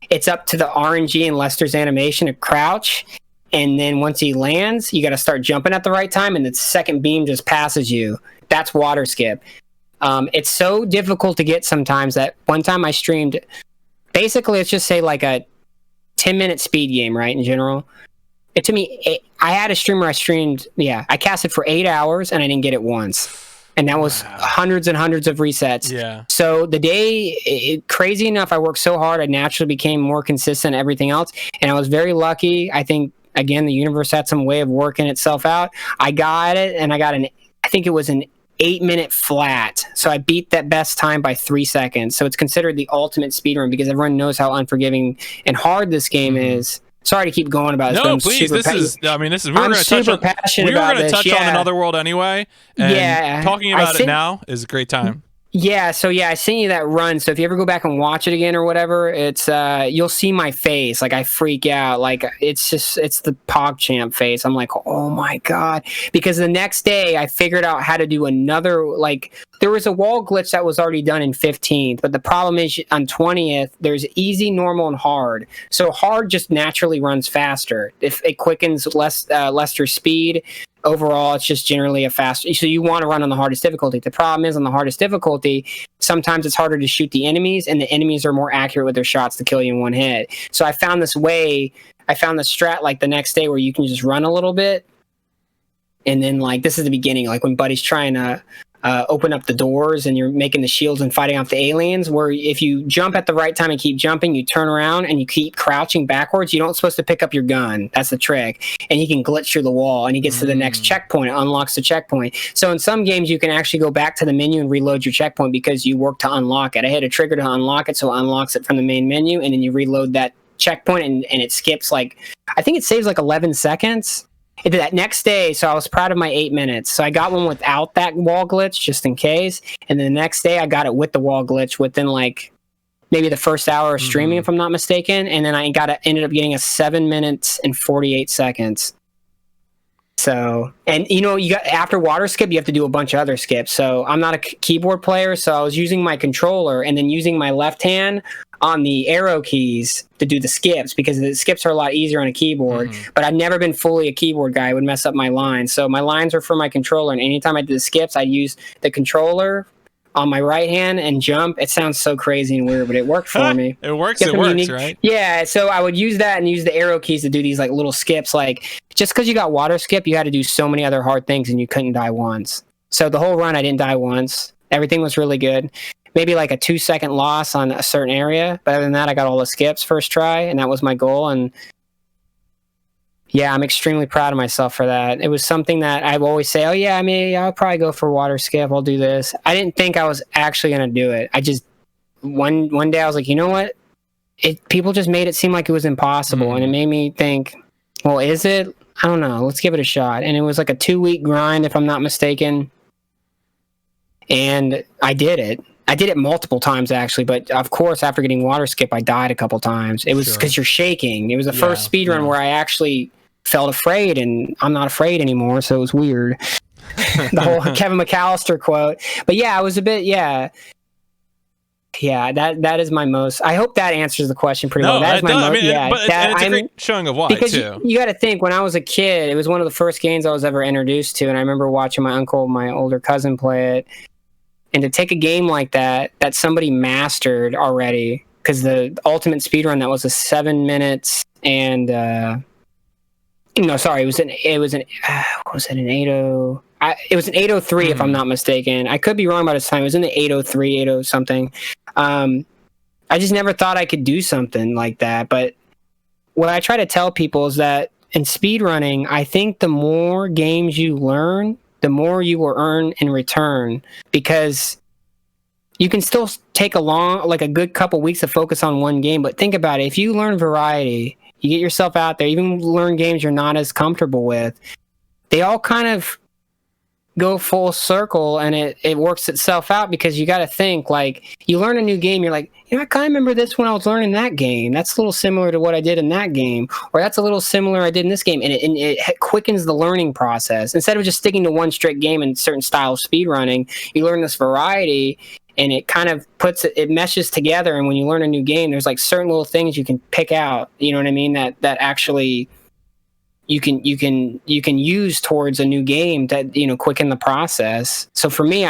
B: It's up to the RNG and Lester's animation to crouch, and then once he lands, you got to start jumping at the right time, and the second beam just passes you. That's water skip. It's so difficult to get sometimes that one time I streamed, basically, let's just say like a 10-minute speed game, right, in general. It took me, I had a streamer I streamed, I casted for 8 hours, and I didn't get it once. And that was hundreds and hundreds of resets. Yeah. So the day, crazy enough, I worked so hard, I naturally became more consistent at everything else. And I was very lucky. I think, again, the universe had some way of working itself out. I got it, and I think it was an 8-minute flat. So I beat that best time by 3 seconds. So it's considered the ultimate speedrun, because everyone knows how unforgiving and hard this game is. Sorry to keep going about this.
A: No, please. We're going to touch on Another World anyway. And talking about it now is a great time.
B: Yeah, so I sent you that run. So if you ever go back and watch it again or whatever, it's you'll see my face. Like, I freak out. Like, it's the PogChamp face. I'm like, oh my God. Because the next day I figured out how to do another, like, there was a wall glitch that was already done in 15th, but the problem is on 20th, there's easy, normal, and hard. So hard just naturally runs faster. If it quickens Lester's speed, overall, it's just generally a faster. So you want to run on the hardest difficulty. The problem is, on the hardest difficulty, sometimes it's harder to shoot the enemies, and the enemies are more accurate with their shots to kill you in one hit. So I found this strat like the next day where you can just run a little bit, and then, like, this is the beginning, like when Buddy's trying to open up the doors and you're making the shields and fighting off the aliens, where if you jump at the right time and keep jumping, you turn around and you keep crouching backwards, you don't supposed to pick up your gun. That's the trick. And he can glitch through the wall, and he gets to the next checkpoint, unlocks the checkpoint. So in some games you can actually go back to the menu and reload your checkpoint because you work to unlock it. I hit a trigger to unlock it, so it unlocks it from the main menu, and then you reload that checkpoint, and it skips, like, I think it saves like 11 seconds. It did that next day, so I was proud of my 8 minutes. So I got one without that wall glitch, just in case. And then the next day, I got it with the wall glitch within, like, maybe the first hour of streaming, if I'm not mistaken. And then I ended up getting a 7 minutes and 48 seconds. So, and you got, after water skip, you have to do a bunch of other skips. So I'm not a keyboard player, so I was using my controller and then using my left hand on the arrow keys to do the skips, because the skips are a lot easier on a keyboard. But I've never been fully a keyboard guy. I would mess up my lines. So my lines are for my controller, and anytime I did the skips, I'd use the controller on my right hand and jump. It sounds so crazy and weird, but it worked for me.
A: It works, right?
B: Yeah, so I would use that and use the arrow keys to do these, like, little skips. Like, just because you got water skip, you had to do so many other hard things, and you couldn't die once. So the whole run, I didn't die once. Everything was really good. Maybe like a 2-second loss on a certain area, but other than that, I got all the skips first try, and that was my goal. And yeah, I'm extremely proud of myself for that. It was something that I always say, oh yeah, I mean, I'll probably go for water skip, I'll do this. I didn't think I was actually going to do it. I just, one day I was like, you know what? People just made it seem like it was impossible, and it made me think, well, is it? I don't know. Let's give it a shot. And it was like a 2-week grind, if I'm not mistaken. And I did it. I did it multiple times, actually, but of course, after getting water skip, I died a couple times. It was because you're shaking. It was the first speedrun where I actually felt afraid, and I'm not afraid anymore, so it was weird. The whole Kevin McAllister quote. But yeah, I was a bit, Yeah, that is my most. I hope that answers the question pretty well.
A: No,
B: That is
A: it
B: my
A: does. I
B: most.
A: mean,
B: Yeah,
A: and it's a great showing of why
B: because
A: too.
B: you got to think, when I was a kid, it was one of the first games I was ever introduced to, and I remember watching my uncle, my older cousin, play it. And to take a game like that somebody mastered already, because the ultimate speedrun, that was a 7 minutes and no, sorry, it was an what was it, an 80? It was an 803 if I'm not mistaken. I could be wrong about its time. It was in the 803, 80 something. I just never thought I could do something like that. But what I try to tell people is that in speedrunning, I think the more games you learn, the more you will earn in return, because you can still take a good couple weeks to focus on one game. But think about it. If you learn variety, you get yourself out there, even learn games you're not as comfortable with, they all kind of go full circle, and it works itself out, because you got to think, like, you learn a new game, you're like, I kind of remember this when I was learning that game. That's a little similar to what I did in that game, or that's a little similar I did in this game, and it quickens the learning process. Instead of just sticking to one strict game and certain style of speedrunning, you learn this variety, and it kind of it meshes together. And when you learn a new game, there's like certain little things you can pick out, you know what I mean, that actually you can use towards a new game that, quicken the process. So for me,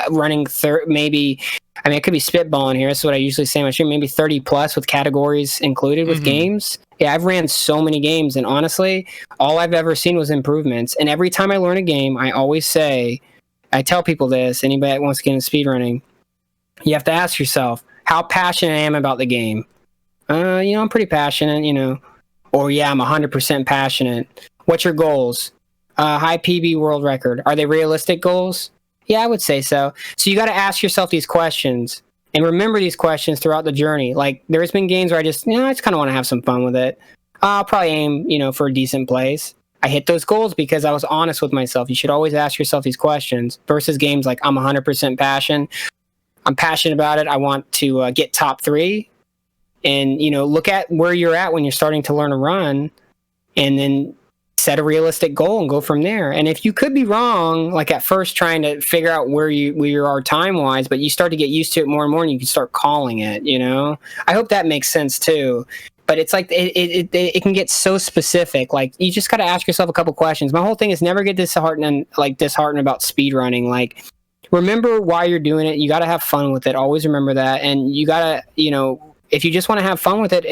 B: running maybe, I mean, I could be spitballing here. That's what I usually say in my stream, maybe 30 plus with categories included with games. Yeah, I've ran so many games, and honestly, all I've ever seen was improvements. And every time I learn a game, I always say, I tell people this, anybody that wants to get into speedrunning, you have to ask yourself, how passionate I am about the game. I'm pretty passionate, or yeah, I'm 100% passionate. What's your goals? High PB world record. Are they realistic goals? Yeah, I would say so. So you got to ask yourself these questions, and remember these questions throughout the journey. Like, there's been games where I just kind of want to have some fun with it. I'll probably aim, for a decent place. I hit those goals because I was honest with myself. You should always ask yourself these questions, versus games like, I'm 100% I'm passionate about it. I want to get top 3. And, look at where you're at when you're starting to learn a run, and then set a realistic goal and go from there. And if you could be wrong, like at first trying to figure out where you are time-wise, but you start to get used to it more and more, and you can start calling it, I hope that makes sense too. But it's like, it can get so specific. Like, you just got to ask yourself a couple questions. My whole thing is never get disheartened about speedrunning. Like, remember why you're doing it. You got to have fun with it. Always remember that. And you got to, if you just want to have fun with it,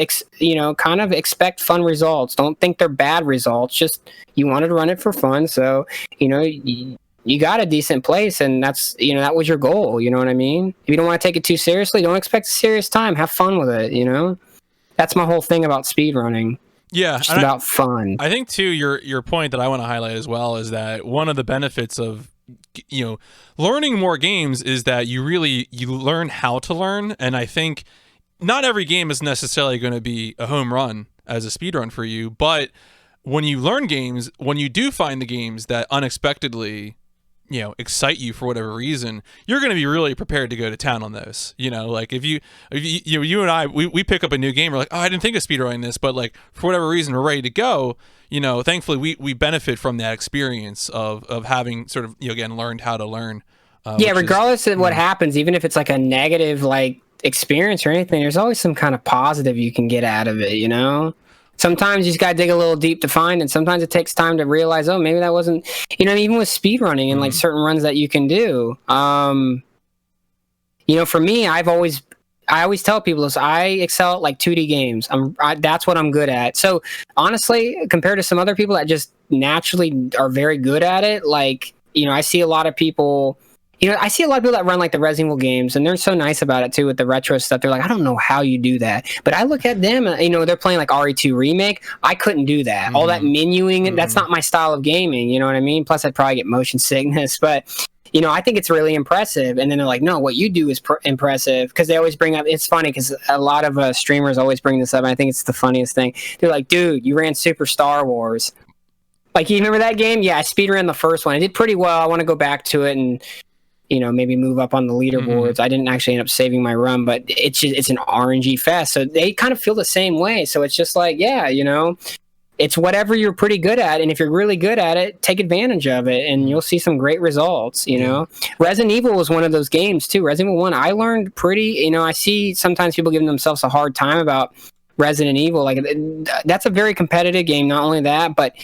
B: kind of expect fun results. Don't think they're bad results. Just, you wanted to run it for fun. So, you got a decent place, and that's, that was your goal. You know what I mean? If you don't want to take it too seriously, don't expect a serious time. Have fun with it, That's my whole thing about speedrunning.
A: Yeah.
B: Just about fun.
A: I think too, your point that I want to highlight as well is that one of the benefits of, learning more games is that you learn how to learn. And I think not every game is necessarily going to be a home run as a speedrun for you, but when you learn games, when you do find the games that unexpectedly, excite you for whatever reason, you're going to be really prepared to go to town on those. Like if you and I, we pick up a new game, we're like, oh, I didn't think of speedrunning this, but like for whatever reason, we're ready to go. Thankfully we benefit from that experience of having sort of, again, learned how to learn.
B: Regardless of what happens, even if it's like a negative, like, experience or anything, there's always some kind of positive you can get out of it. Sometimes you just gotta dig a little deep to find, and sometimes it takes time to realize, oh, maybe that wasn't, even with speedrunning and like certain runs that you can do. For me, I always tell people this, I excel at like 2D games. That's what I'm good at. So honestly, compared to some other people that just naturally are very good at it, like, I see a lot of people that run like the Resident Evil games, and they're so nice about it too with the retro stuff. They're like, I don't know how you do that. But I look at them, they're playing like RE2 Remake. I couldn't do that. All that menuing, that's not my style of gaming. You know what I mean? Plus, I'd probably get motion sickness. But, I think it's really impressive. And then they're like, no, what you do is impressive. Because they always bring up, it's funny because a lot of streamers always bring this up. And I think it's the funniest thing. They're like, dude, you ran Super Star Wars. Like, you remember that game? Yeah, I speedran the first one. I did pretty well. I want to go back to it and maybe move up on the leaderboards. I didn't actually end up saving my run, but it's an RNG fest. So they kind of feel the same way. So it's just like, yeah, it's whatever you're pretty good at, and if you're really good at it, take advantage of it, and you'll see some great results. You know, Resident Evil was one of those games too. Resident Evil 1, I learned pretty. You know, I see sometimes people giving themselves a hard time about Resident Evil. Like, that's a very competitive game. Not only that, but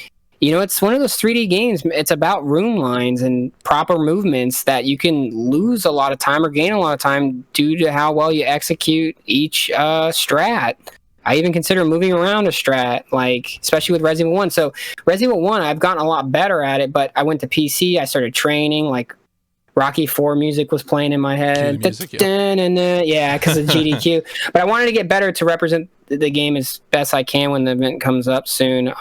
B: you know, it's one of those 3D games. It's about room lines and proper movements that you can lose a lot of time or gain a lot of time due to how well you execute each strat. I even consider moving around a strat, like, especially with Resident Evil 1. So Resident Evil 1, I've gotten a lot better at it, but I went to PC, I started training, like, Rocky 4 music was playing in my head. Music, yeah, because of GDQ. But I wanted to get better to represent the game as best I can when the event comes up soon.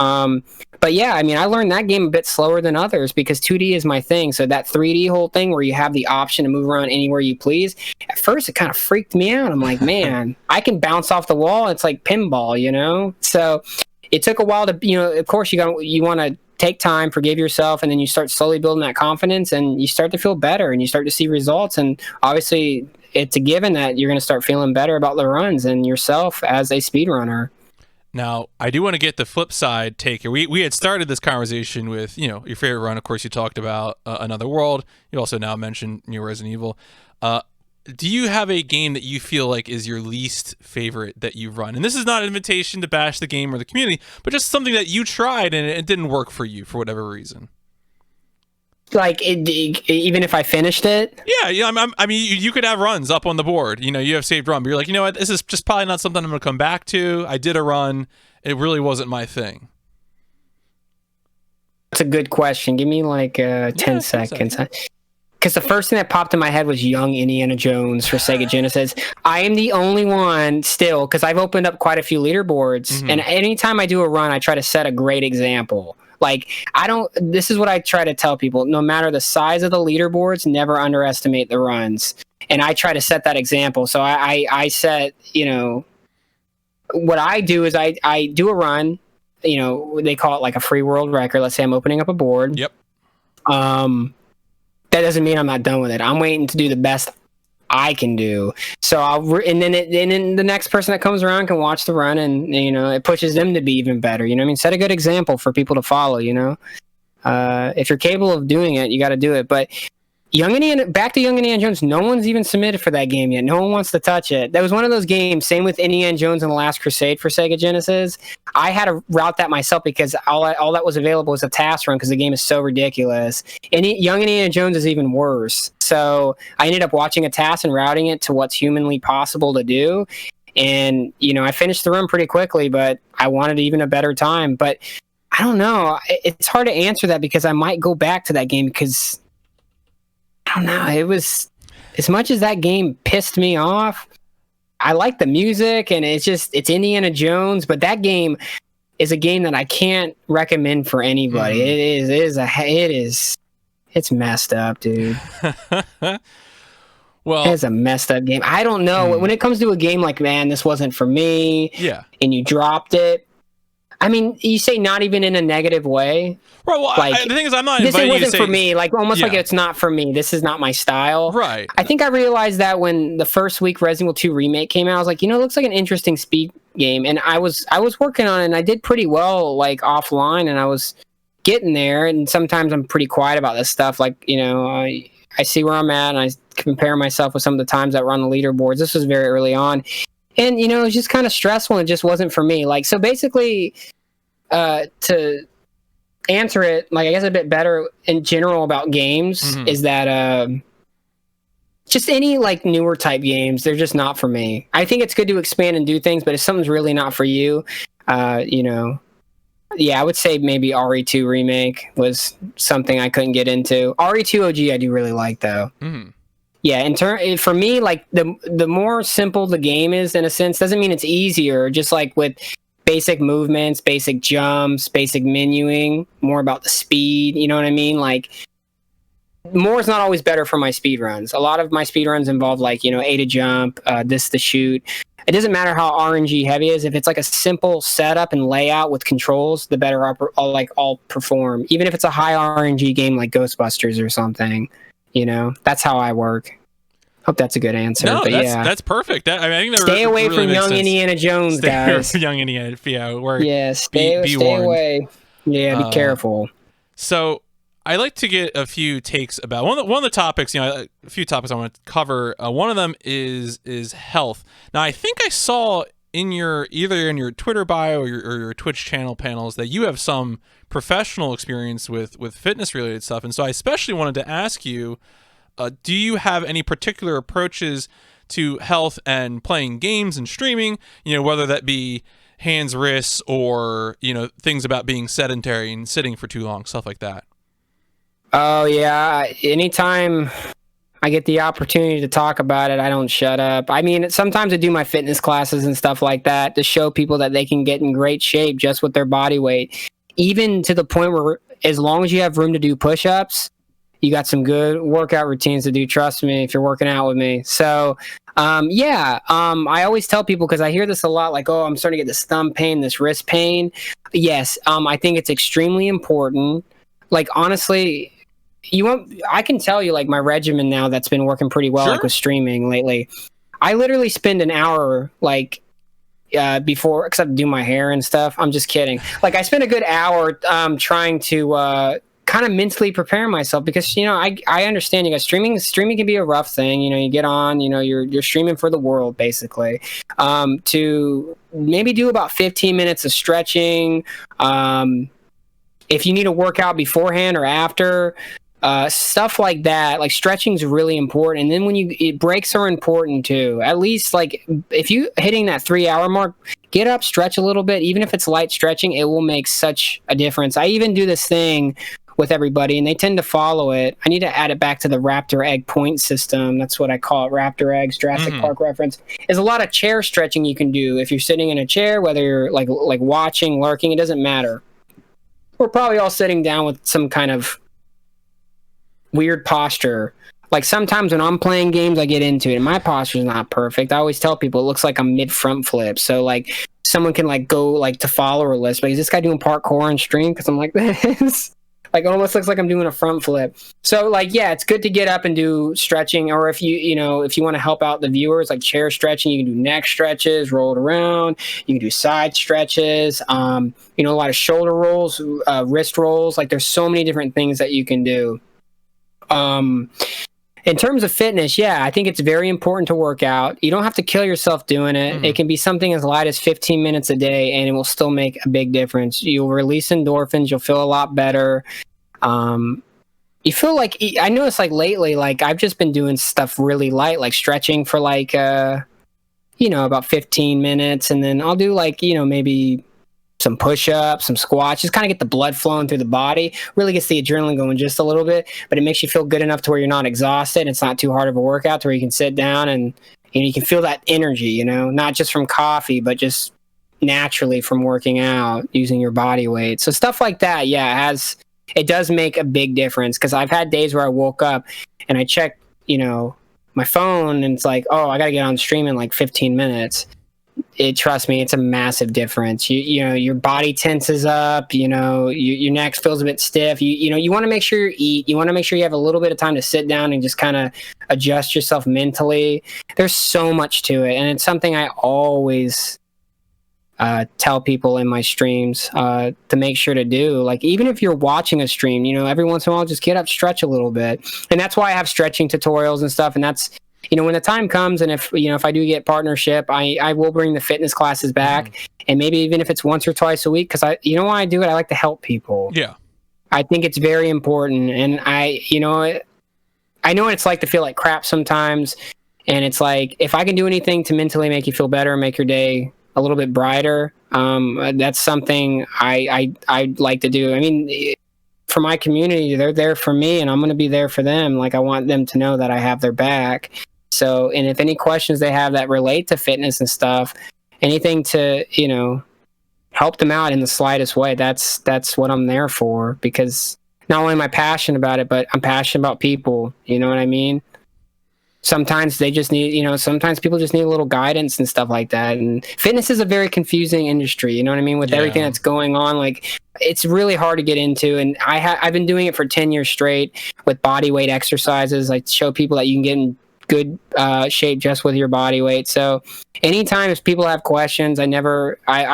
B: But yeah, I mean, I learned that game a bit slower than others because 2D is my thing. So that 3D whole thing where you have the option to move around anywhere you please, at first it kind of freaked me out. I'm like, man, I can bounce off the wall. It's like pinball, you know? So it took a while to, you know, of course you want to take time, forgive yourself, and then you start slowly building that confidence and you start to feel better and you start to see results. And obviously it's a given that you're going to start feeling better about the runs and yourself as a speedrunner.
A: Now, I do want to get the flip side take here. We had started this conversation with, you know, your favorite run. Of course, you talked about Another World. You also now mentioned Resident Evil. Do you have a game that you feel like is your least favorite that you run? And this is not an invitation to bash the game or the community, but just something that you tried and it didn't work for you for whatever reason.
B: Like, even if I finished it?
A: Yeah, I mean, you could have runs up on the board. You know, you have saved run, but you're like, you know what, this is just probably not something I'm going to come back to. I did a run. It really wasn't my thing.
B: That's a good question. Give me like 10 seconds. Because the first thing that popped in my head was Young Indiana Jones for Sega Genesis. I am the only one still, because I've opened up quite a few leaderboards, and anytime I do a run, I try to set a great example. Like, this is what I try to tell people, no matter the size of the leaderboards, never underestimate the runs. And I try to set that example. So I set, you know, what I do is I do a run, you know, they call it like a free world record. Let's say I'm opening up a board.
A: Yep.
B: That doesn't mean I'm not done with it. I'm waiting to do the best I can do. So and then the next person that comes around can watch the run, and you know, it pushes them to be even better. You know what I mean? Set a good example for people to follow. You know, if you're capable of doing it, you got to do it. But back to Young Indiana Jones, no one's even submitted for that game yet. No one wants to touch it. That was one of those games, same with Indiana Jones and the Last Crusade for Sega Genesis. I had to route that myself because all that was available was a task run because the game is so ridiculous. And Young Indiana Jones is even worse. So I ended up watching a task and routing it to what's humanly possible to do. And, you know, I finished the run pretty quickly, but I wanted even a better time. But I don't know. It's hard to answer that because I might go back to that game because I don't know. It was, as much as that game pissed me off, I like the music and it's Indiana Jones, but that game is a game that I can't recommend for anybody. It's messed up, dude.
A: Well,
B: it's a messed up game. I don't know. When it comes to a game like, man, this wasn't for me.
A: Yeah. And
B: you dropped it. I mean, you say not even in a negative way.
A: Right. Well, the thing is, I'm not inviting you to say...
B: This wasn't for me. Like, almost like it's not for me. This is not my style.
A: Right.
B: I think I realized that when the first week Resident Evil 2 Remake came out, I was like, you know, it looks like an interesting speed game. And I was working on it, and I did pretty well, like, offline, and I was getting there. And sometimes I'm pretty quiet about this stuff. Like, you know, I see where I'm at, and I compare myself with some of the times that were on the leaderboards. This was very early on. And, you know, it was just kind of stressful, and it just wasn't for me. Like, so basically, to answer it, like, I guess a bit better in general about games is that just any, like, newer type games, they're just not for me. I think it's good to expand and do things, but if something's really not for you, you know, yeah, I would say maybe RE2 Remake was something I couldn't get into. RE2 OG I do really like, though. Yeah, for me, like, the more simple the game is, in a sense, doesn't mean it's easier. Just like with basic movements, basic jumps, basic menuing, more about the speed, you know what I mean? Like, more is not always better for my speed runs. A lot of my speed runs involve, like, you know, A to jump, this to shoot. It doesn't matter how RNG heavy it is. If it's like a simple setup and layout with controls, the better I'll perform. Even if it's a high RNG game like Ghostbusters or something, you know, that's how I work. Hope that's a good answer.
A: No,
B: but
A: that's perfect. I think that
B: stay away
A: really
B: from young
A: sense.
B: Indiana Jones, guys.
A: Young Indiana,
B: Stay
A: warned.
B: away. Yeah, be careful.
A: So I like to get a few takes about one of the topics. A few topics I want to cover. One of them is health. Now, I think I saw either in your Twitter bio or your Twitch channel panels that you have some professional experience with fitness related stuff, and so I especially wanted to ask you, do you have any particular approaches to health and playing games and streaming? Whether that be hands, wrists, or things about being sedentary and sitting for too long, stuff like that.
B: Oh yeah, anytime I get the opportunity to talk about it, I don't shut up. I mean, sometimes I do my fitness classes and stuff like that to show people that they can get in great shape just with their body weight. Even to the point where as long as you have room to do push-ups, you got some good workout routines to do, trust me, if you're working out with me. So, I always tell people, because I hear this a lot, like, oh, I'm starting to get this thumb pain, this wrist pain. Yes, I think it's extremely important. Like, honestly, I can tell you, like, my regimen now that's been working pretty well,
A: Sure.
B: like with streaming lately. I literally spend an hour, like, before, except to do my hair and stuff. I'm just kidding. Like, I spent a good hour trying to kind of mentally prepare myself, because I understand, you guys, streaming can be a rough thing. You get on, you're streaming for the world, basically. To maybe do about 15 minutes of stretching. If you need a workout beforehand or after, stuff like that, like stretching is really important. And then breaks are important too. At least, like, if you hitting that 3-hour mark, get up, stretch a little bit. Even if it's light stretching, it will make such a difference. I even do this thing with everybody, and they tend to follow it. I need to add it back to the Raptor Egg point system. That's what I call it, Raptor Eggs, Jurassic Park reference. There's a lot of chair stretching you can do if you're sitting in a chair, whether you're like watching, lurking, it doesn't matter. We're probably all sitting down with some kind of weird posture. Like, sometimes when I'm playing games, I get into it, and my posture is not perfect. I always tell people it looks like I'm mid front flip. So, like, someone can go to follower list, but is this guy doing parkour on stream? Because I'm like this. Like, it almost looks like I'm doing a front flip. So, like, yeah, it's good to get up and do stretching. Or if you want to help out the viewers, like chair stretching, you can do neck stretches, roll it around. You can do side stretches. A lot of shoulder rolls, wrist rolls. Like, there's so many different things that you can do. In terms of fitness, yeah, I think it's very important to work out. You don't have to kill yourself doing it. It can be something as light as 15 minutes a day, and it will still make a big difference. You'll release endorphins. You'll feel a lot better. You feel like, I noticed, like, lately, like, I've just been doing stuff really light, like stretching for like, about 15 minutes. And then I'll do maybe some push-ups, some squats, just kind of get the blood flowing through the body. Really gets the adrenaline going just a little bit, but it makes you feel good enough to where you're not exhausted. It's not too hard of a workout to where you can sit down and you can feel that energy, not just from coffee, but just naturally from working out, using your body weight. So stuff like that, yeah, it does make a big difference, because I've had days where I woke up and I checked, my phone, and it's like, oh, I got to get on stream in like 15 minutes. Trust me, it's a massive difference. Your body tenses up, your neck feels a bit stiff. You want to make sure you eat. You want to make sure you have a little bit of time to sit down and just kind of adjust yourself mentally. There's so much to it, and it's something I always tell people in my streams to make sure to do. Like, even if you're watching a stream, every once in a while, just get up, stretch a little bit. And that's why I have stretching tutorials and stuff. And that's, when the time comes, and if I do get partnership, I will bring the fitness classes back, and maybe even if it's once or twice a week, because why I do it, I like to help people.
A: Yeah,
B: I think it's very important, and I know what it's like to feel like crap sometimes, and it's like, if I can do anything to mentally make you feel better, make your day a little bit brighter, that's something I'd like to do. I mean, for my community, they're there for me, and I'm going to be there for them. Like, I want them to know that I have their back. So, and if any questions they have that relate to fitness and stuff, anything to, help them out in the slightest way, that's what I'm there for. Because not only am I passionate about it, but I'm passionate about people. You know what I mean? Sometimes they just need, sometimes people just need a little guidance and stuff like that. And fitness is a very confusing industry, you know what I mean? With everything that's going on, like, it's really hard to get into. And I've been doing it for 10 years straight with body weight exercises. I show people that you can get in good shape just with your body weight. So anytime if people have questions, I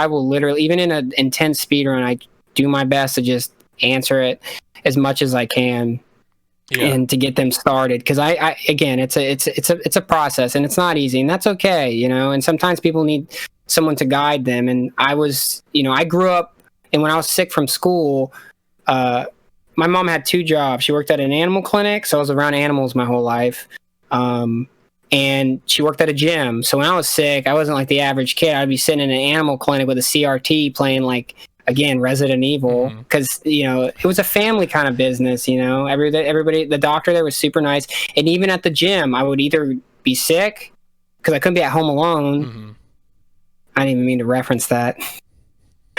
B: will literally, even in an intense speed run, I do my best to just answer it as much as I can. Yeah. And to get them started, because I again, it's a process, and it's not easy, and that's okay, you know. And sometimes people need someone to guide them. And I was, you know, I grew up, and when I was sick from school, my mom had 2 jobs. She worked at an animal clinic, so I was around animals my whole life, and she worked at a gym. So when I was sick, I wasn't like the average kid. I'd be sitting in an animal clinic with a CRT playing, like, again, Resident Evil, because you know, it was a family kind of business. You know, everybody, the doctor there was super nice, and even at the gym, I would either be sick because I couldn't be at home alone. I didn't even mean to reference that,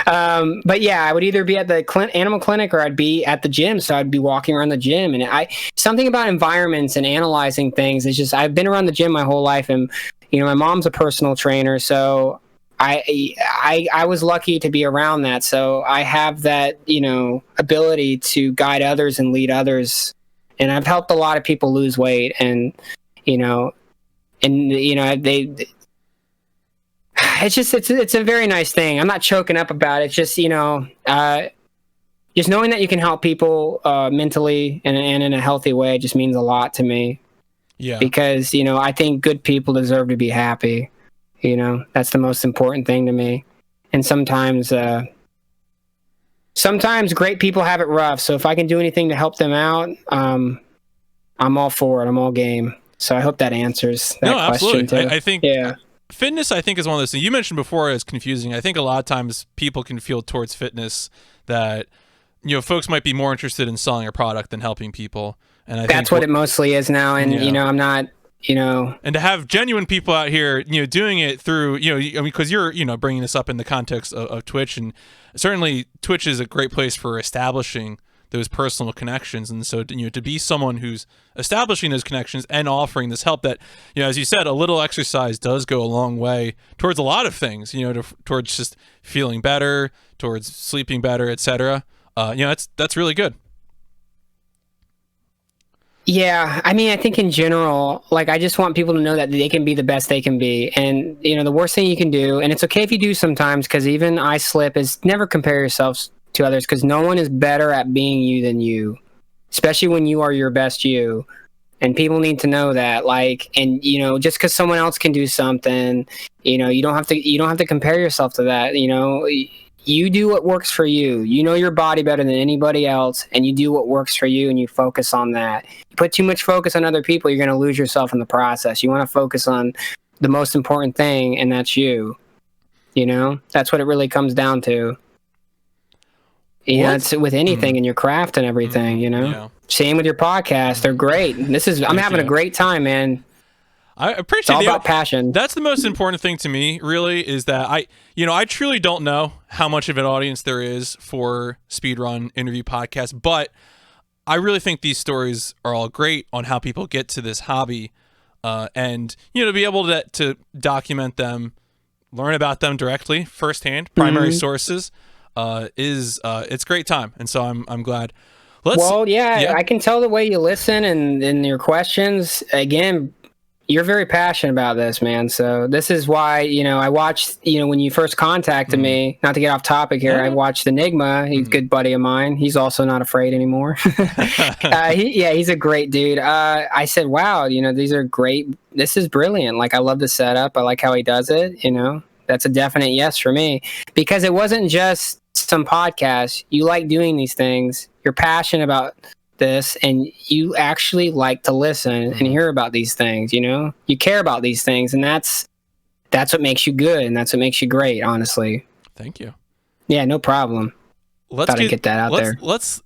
B: but yeah, I would either be at the animal clinic or I'd be at the gym. So I'd be walking around the gym, and something about environments and analyzing things is just, I've been around the gym my whole life, and you know, my mom's a personal trainer, so I was lucky to be around that. So I have that, you know, ability to guide others and lead others. And I've helped a lot of people lose weight, it's a very nice thing. I'm not choking up about it. It's just, you know, just knowing that you can help people mentally and in a healthy way just means a lot to me. Yeah. Because, you know, I think good people deserve to be happy. You know, that's the most important thing to me. And sometimes great people have it rough. So if I can do anything to help them out, I'm all for it. I'm all game. So I hope that answers that question too.
A: I think fitness, I think, is one of those things you mentioned before is confusing. I think a lot of times people can feel towards fitness that, you know, folks might be more interested in selling a product than helping people. And
B: that's what it mostly is now. And, you know, I'm not, you know,
A: and to have genuine people out here, you know, doing it through, you know, I mean, because you're, you know, bringing this up in the context of Twitch, and certainly Twitch is a great place for establishing those personal connections. And so, you know, to be someone who's establishing those connections and offering this help that, you know, as you said, a little exercise does go a long way towards a lot of things, you know, towards just feeling better, towards sleeping better, etc. You know, that's really good.
B: Yeah, I mean, I think in general, like, I just want people to know that they can be the best they can be. And, you know, the worst thing you can do, and it's okay if you do sometimes, because even I slip, is never compare yourselves to others, because no one is better at being you than you, especially when you are your best you. And people need to know that, like, and, you know, just because someone else can do something, you know, you don't have to compare yourself to that. You know, you do what works for you. You know your body better than anybody else, and you do what works for you, and you focus on that. You put too much focus on other people, you're going to lose yourself in the process. You want to focus on the most important thing, and that's you. You know, that's what it really comes down to. You know, it's with anything in your craft and everything, you know. Yeah. Same with your podcast. They're great. I'm having a great time, man.
A: I appreciate
B: it's all about passion.
A: That's the most important thing to me, really, is that I truly don't know how much of an audience there is for Speedrun interview podcasts, but I really think these stories are all great on how people get to this hobby, and, you know, to be able to document them, learn about them directly, firsthand, primary sources, it's a great time, and so I'm glad. I can tell the way you listen and your questions. Again, you're very passionate about this, man. So this is why, you know, I watched, you know, when you first contacted me, not to get off topic here, I watched Enigma. He's a good buddy of mine. He's also not afraid anymore. He's a great dude. I said, wow, you know, these are great. This is brilliant. Like, I love the setup. I like how he does it. You know, that's a definite yes for me, because it wasn't just some podcast. You like doing these things. You're passionate about this, and you actually like to listen and hear about these things. You know, you care about these things, and that's what makes you good, and that's what makes you great, honestly. Thank you.
B: Yeah, no problem. Thought I'd get that out there.
A: Let's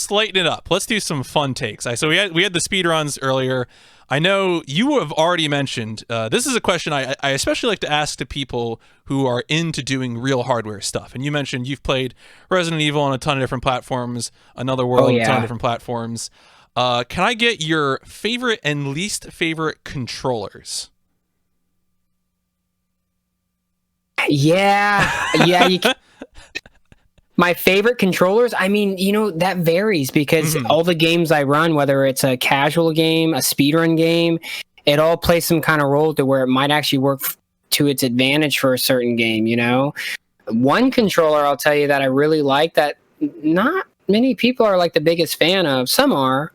A: lighten it up. Let's do some fun takes. So we had the speedruns earlier. I know you have already mentioned, this is a question I especially like to ask to people who are into doing real hardware stuff. And you mentioned you've played Resident Evil on a ton of different platforms, Another World on a ton of different platforms. Can I get your favorite and least favorite controllers?
B: Yeah. My favorite controllers, I mean, you know, that varies, because all the games I run, whether it's a casual game, a speedrun game, it all plays some kind of role to where it might actually work to its advantage for a certain game, you know? One controller I'll tell you that I really like that not many people are like the biggest fan of, some are,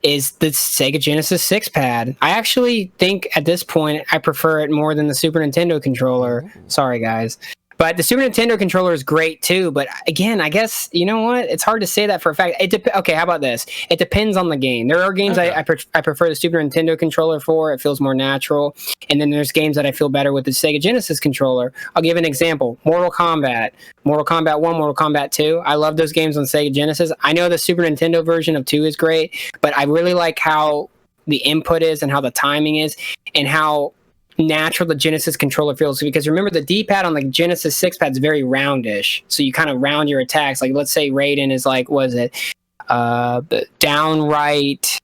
B: is the Sega Genesis 6 pad. I actually think at this point I prefer it more than the Super Nintendo controller. Sorry, guys. But the Super Nintendo controller is great too. But again, I guess, you know what? It's hard to say that for a fact. Okay, how about this? It depends on the game. There are games I prefer the Super Nintendo controller for. It feels more natural. And then there's games that I feel better with the Sega Genesis controller. I'll give an example. Mortal Kombat 1, Mortal Kombat 2. I love those games on Sega Genesis. I know the Super Nintendo version of 2 is great, but I really like how the input is and how the timing is and how natural the Genesis controller feels, because remember the D-pad on the Genesis 6 pad is very roundish, so you kind of round your attacks. Like let's say Raiden is like, what is it, downright,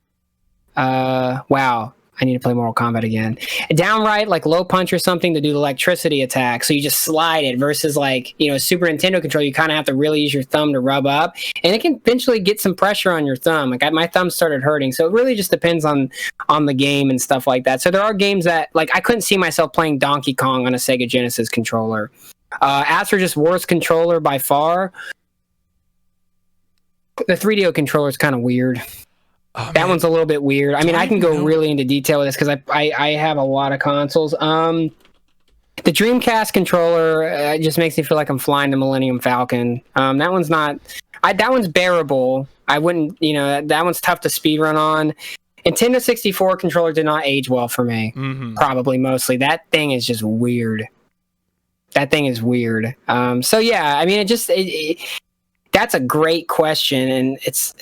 B: wow, I need to play Mortal Kombat again. Downright like low punch or something to do the electricity attack. So you just slide it versus like, you know, Super Nintendo controller, you kind of have to really use your thumb to rub up, and it can eventually get some pressure on your thumb. Like my thumb started hurting. So it really just depends on the game and stuff like that. So there are games that like I couldn't see myself playing Donkey Kong on a Sega Genesis controller. As for just worst controller by far, the 3DO controller is kind of weird. Oh, that one's a little bit weird. I mean, I can go really into detail with this because I have a lot of consoles. The Dreamcast controller just makes me feel like I'm flying the Millennium Falcon. That one's not... that one's bearable. I wouldn't... You know, that one's tough to speedrun on. Nintendo 64 controller did not age well for me. Mm-hmm. Probably mostly. That thing is just weird. That thing is weird. So, yeah, I mean, that's a great question, and it's...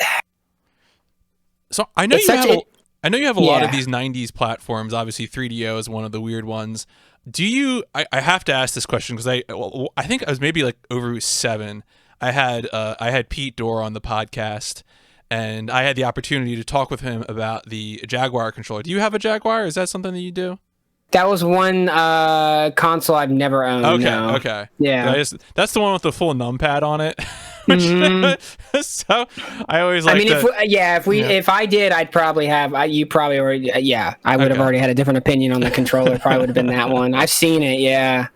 A: So I know you have a lot of these 90s platforms. Obviously 3DO is one of the weird ones. Do you I have to ask this question because I think I was maybe like over 7. I had Pete Dorr on the podcast, and I had the opportunity to talk with him about the Jaguar controller. Do you have a Jaguar? Is that something that you do?
B: That was one console I've never owned.
A: Okay.
B: Yeah.
A: That's the one with the full numpad on it. So I always like.
B: I mean, if I did, I'd probably have. You probably already. I would have already had a different opinion on the controller. Probably would have been that one. I've seen it. Yeah.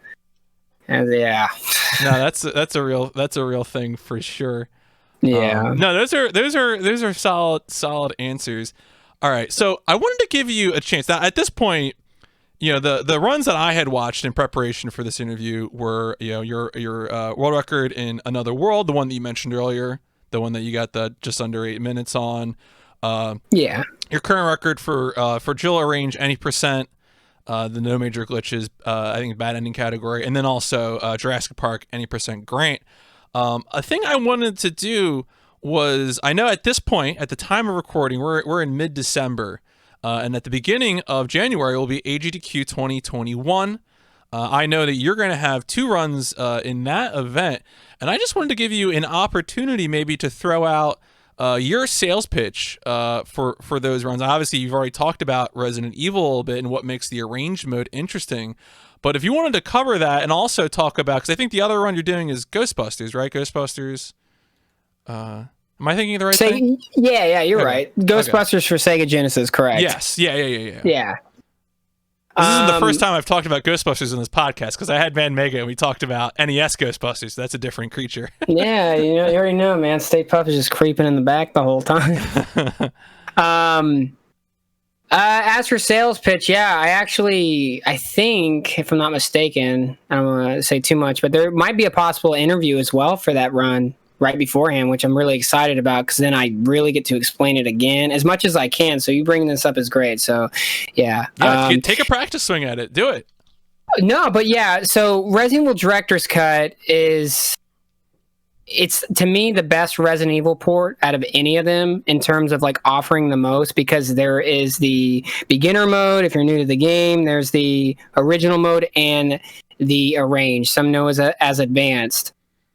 B: Yeah.
A: No, that's a real thing for sure.
B: Yeah.
A: No, those are solid answers. All right, so I wanted to give you a chance. Now, at this point, you know, the runs that I had watched in preparation for this interview were, you know, your world record in Another World, the one that you mentioned earlier, the one that you got the just under 8 minutes on.
B: Yeah.
A: Your current record for Jill Arrange any percent, the no major glitches, I think bad ending category, and then also Jurassic Park any percent Grant. A thing I wanted to do was, I know at this point, at the time of recording, we're in mid-December. And at the beginning of January will be AGDQ 2021. I know that you're going to have 2 runs in that event, and I just wanted to give you an opportunity maybe to throw out your sales pitch for those runs. Obviously, you've already talked about Resident Evil a little bit and what makes the arranged mode interesting, but if you wanted to cover that and also talk about, because I think the other run you're doing is Ghostbusters, right? Ghostbusters. Am I thinking of the right thing?
B: Yeah, you're right. Ghostbusters for Sega Genesis, correct?
A: Yes. Yeah.
B: Yeah.
A: This isn't the first time I've talked about Ghostbusters in this podcast, because I had Van Mega and we talked about NES Ghostbusters. That's a different creature.
B: Yeah, you already know, man. Stay Puft is just creeping in the back the whole time. As for sales pitch, I think, if I'm not mistaken, I don't want to say too much, but there might be a possible interview as well for that run right beforehand, which I'm really excited about, because then I really get to explain it again as much as I can. So you bringing this up is great. So, yeah.
A: Take a practice swing at it. Do it.
B: No, but yeah. So Resident Evil Director's Cut it's to me the best Resident Evil port out of any of them in terms of like offering the most, because there is the beginner mode if you're new to the game, there's the original mode, and the arranged, some know as advanced.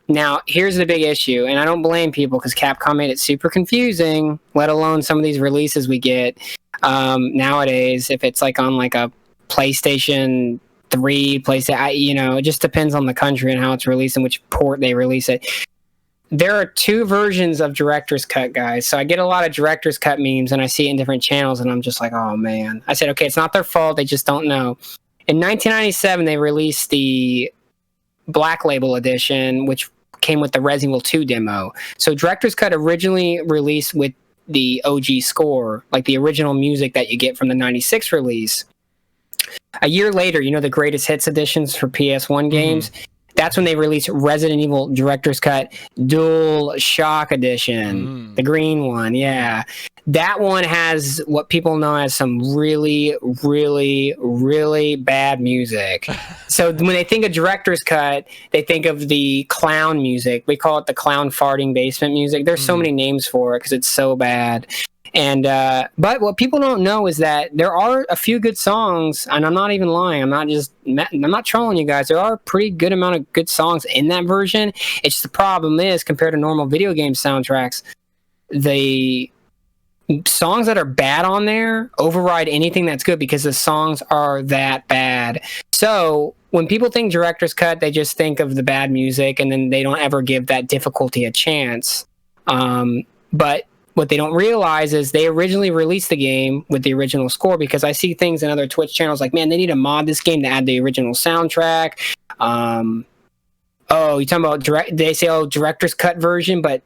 B: Now, here's the big issue, and I don't blame people because Capcom made it super confusing, let alone some of these releases we get nowadays. If it's like on like a PlayStation 3, PlayStation, it just depends on the country and how it's released and which port they release it. there are two versions of director's cut, guys. So I get a lot of director's cut memes, and I see it in different channels, and I'm just like, oh man. I said, okay, it's not their fault. They just don't know. In 1997, they released the Black Label edition, which came with the Resident Evil 2 demo. So director's cut originally released with the OG score, like the original music that you get from the 96 release. A year later, the greatest hits editions for PS1 games, that's when they released Resident Evil Director's Cut Dual Shock Edition, the green one. Yeah. That one has what people know as some really, really, really bad music. So when they think of Director's Cut, they think of the clown music. We call it the clown farting basement music. There's so many names for it because it's so bad. And but what people don't know is that there are a few good songs, and I'm not even lying. I'm not trolling you guys. There are a pretty good amount of good songs in that version. It's just the problem is, compared to normal video game soundtracks, the songs that are bad on there override anything that's good because the songs are that bad. So when people think director's cut, they just think of the bad music, and then they don't ever give that difficulty a chance. But what they don't realize is they originally released the game with the original score, because I see things in other Twitch channels like, man, they need to mod this game to add the original soundtrack. Oh, you talking about they say, oh, director's cut version, but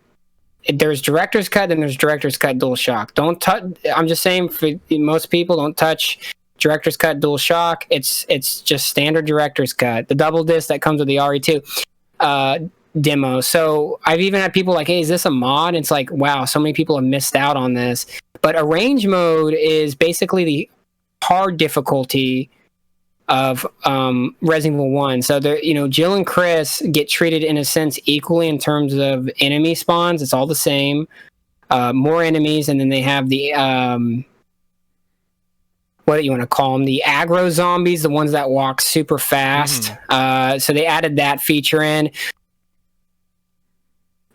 B: there's director's cut, then there's director's cut dual shock. Don't touch. I'm just saying, for most people, don't touch director's cut dual shock. It's just standard director's cut. The double disc that comes with the RE2 demo. So I've even had people like, hey, is this a mod? It's like, wow, so many people have missed out on this. But arrange mode is basically the hard difficulty of Resident Evil 1. So Jill and Chris get treated in a sense equally in terms of enemy spawns. It's all the same. More enemies, and then they have the what do you want to call them? The aggro zombies, the ones that walk super fast. So they added that feature in.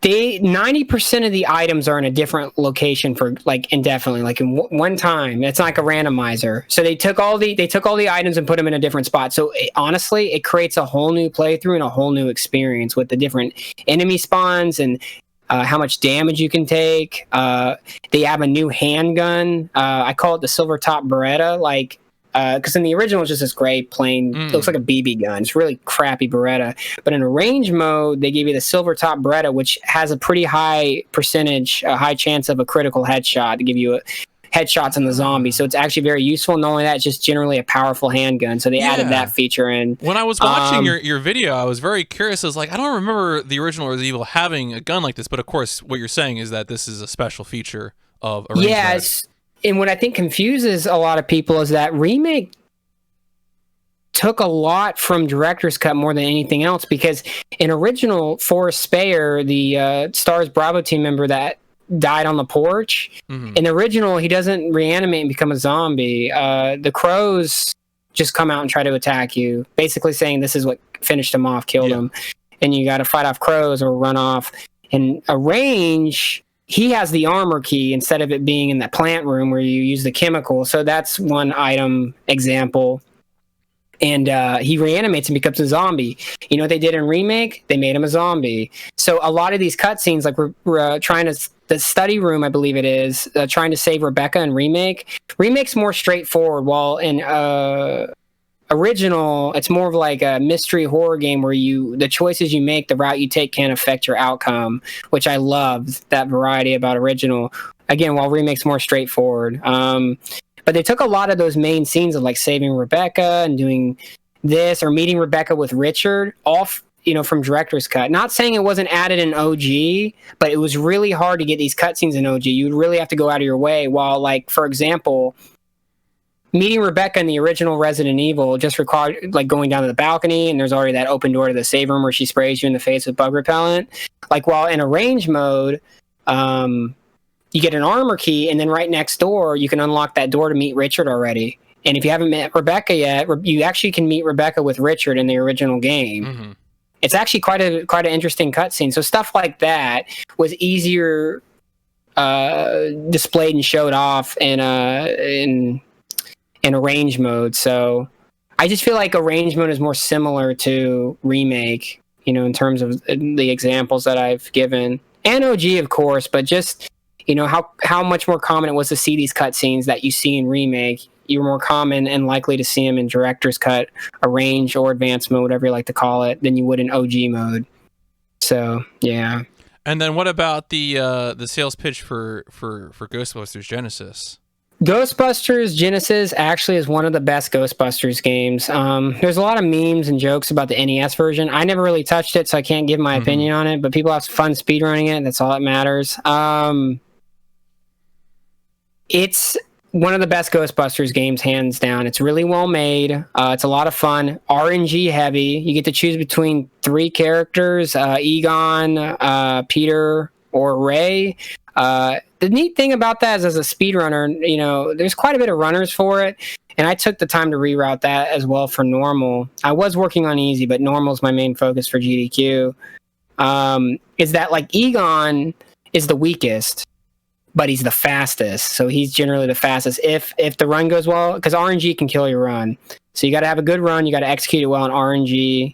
B: 90% of the items are in a different location for indefinitely, in one time. It's like a randomizer. So they took all the items and put them in a different spot. So honestly, it creates a whole new playthrough and a whole new experience with the different enemy spawns and how much damage you can take. They have a new handgun. I call it the silver top Beretta, because in the original it's just this gray plain, it looks like a BB gun. It's really crappy Beretta. But in arrange mode, they give you the silver top Beretta, which has a pretty high percentage, a high chance of a critical headshot to give you headshots on the zombie. So it's actually very useful. Not only that, it's just generally a powerful handgun. So they added that feature in.
A: When I was watching your video, I was very curious. I was like, I don't remember the original Resident Evil having a gun like this. But of course, what you're saying is that this is a special feature of arrange mode.
B: And what I think confuses a lot of people is that Remake took a lot from Director's Cut more than anything else, because in original, Forrest Speyer, the Stars Bravo team member that died on the porch, in the original, he doesn't reanimate and become a zombie. The crows just come out and try to attack you, basically saying this is what finished him off, killed him, and you got to fight off crows or run off. And Arrange, he has the armor key instead of it being in that plant room where you use the chemical. So that's one item example. And he reanimates and becomes a zombie. You know what they did in Remake? They made him a zombie. So a lot of these cutscenes, like we're trying to, the study room, I believe it is, trying to save Rebecca in Remake. Remake's more straightforward, while in original, it's more of like a mystery horror game where the choices you make, the route you take can affect your outcome, which I loved that variety about original. Again, while Remake's more straightforward. But they took a lot of those main scenes of like saving Rebecca and doing this, or meeting Rebecca with Richard, off, from Director's Cut. Not saying it wasn't added in OG, but it was really hard to get these cutscenes in OG. You'd really have to go out of your way. While, like, for example, meeting Rebecca in the original Resident Evil just required like going down to the balcony, and there's already that open door to the save room where she sprays you in the face with bug repellent. Like, while in arrange mode, you get an armor key, and then right next door, you can unlock that door to meet Richard already. And if you haven't met Rebecca yet, you actually can meet Rebecca with Richard in the original game. It's actually quite an interesting cutscene. So stuff like that was easier displayed and showed off in arrange mode. So I just feel like arrange mode is more similar to Remake in terms of the examples that I've given. And OG, of course, but just, how much more common it was to see these cutscenes that you see in Remake. You're more common and likely to see them in Director's Cut, Arrange, or Advanced mode, whatever you like to call it, than you would in OG mode. So, yeah.
A: And then what about the sales pitch for Ghostbusters Genesis?
B: Ghostbusters Genesis actually is one of the best Ghostbusters games. There's a lot of memes and jokes about the NES version. I never really touched it, so I can't give my opinion on it, but people have fun speedrunning it. That's all that matters. It's one of the best Ghostbusters games, hands down. It's really well made. It's a lot of fun. RNG heavy. You get to choose between 3 characters, Egon, Peter, or Ray. The neat thing about that is, as a speedrunner, there's quite a bit of runners for it, and I took the time to reroute that as well for normal. I was working on easy, but normal is my main focus for GDQ. Is that, like, Egon is the weakest, but he's the fastest, so he's generally the fastest if the run goes well, because RNG can kill your run. So you got to have a good run, you got to execute it well in RNG,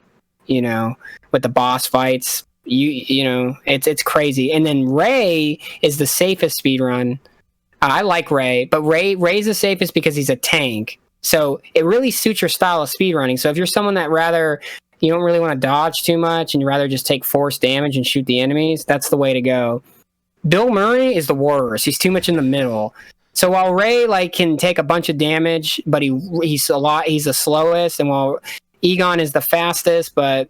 B: with the boss fights. It's crazy. And then Ray is the safest speed run. I like Ray, but Ray's the safest because he's a tank. So it really suits your style of speed running. So if you're someone that you don't really want to dodge too much and you rather just take force damage and shoot the enemies, that's the way to go. Bill Murray is the worst. He's too much in the middle. So while Ray can take a bunch of damage, but he's the slowest, and while Egon is the fastest, but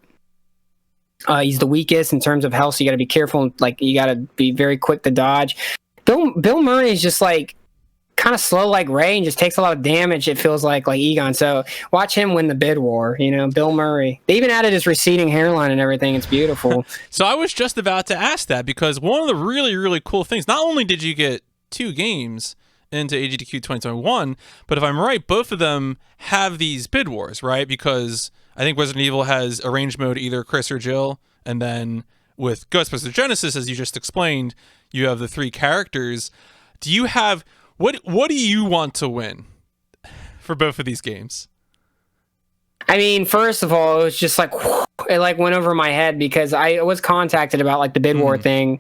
B: he's the weakest in terms of health, so you got to be careful. You got to be very quick to dodge. Bill Murray is just kind of slow like Ray and just takes a lot of damage. It feels like Egon. So watch him win the bid war. Bill Murray. They even added his receding hairline and everything. It's beautiful.
A: So I was just about to ask that, because one of the really, really cool things, not only did you get 2 games into AGDQ 2021, but if I'm right, both of them have these bid wars, right? Because I think Resident Evil has arrange mode, either Chris or Jill, and then with Ghostbusters Genesis, as you just explained, you have the 3 characters. Do you have what do you want to win for both of these games?
B: I mean, first of all, it was just it went over my head, because I was contacted about the bid war thing,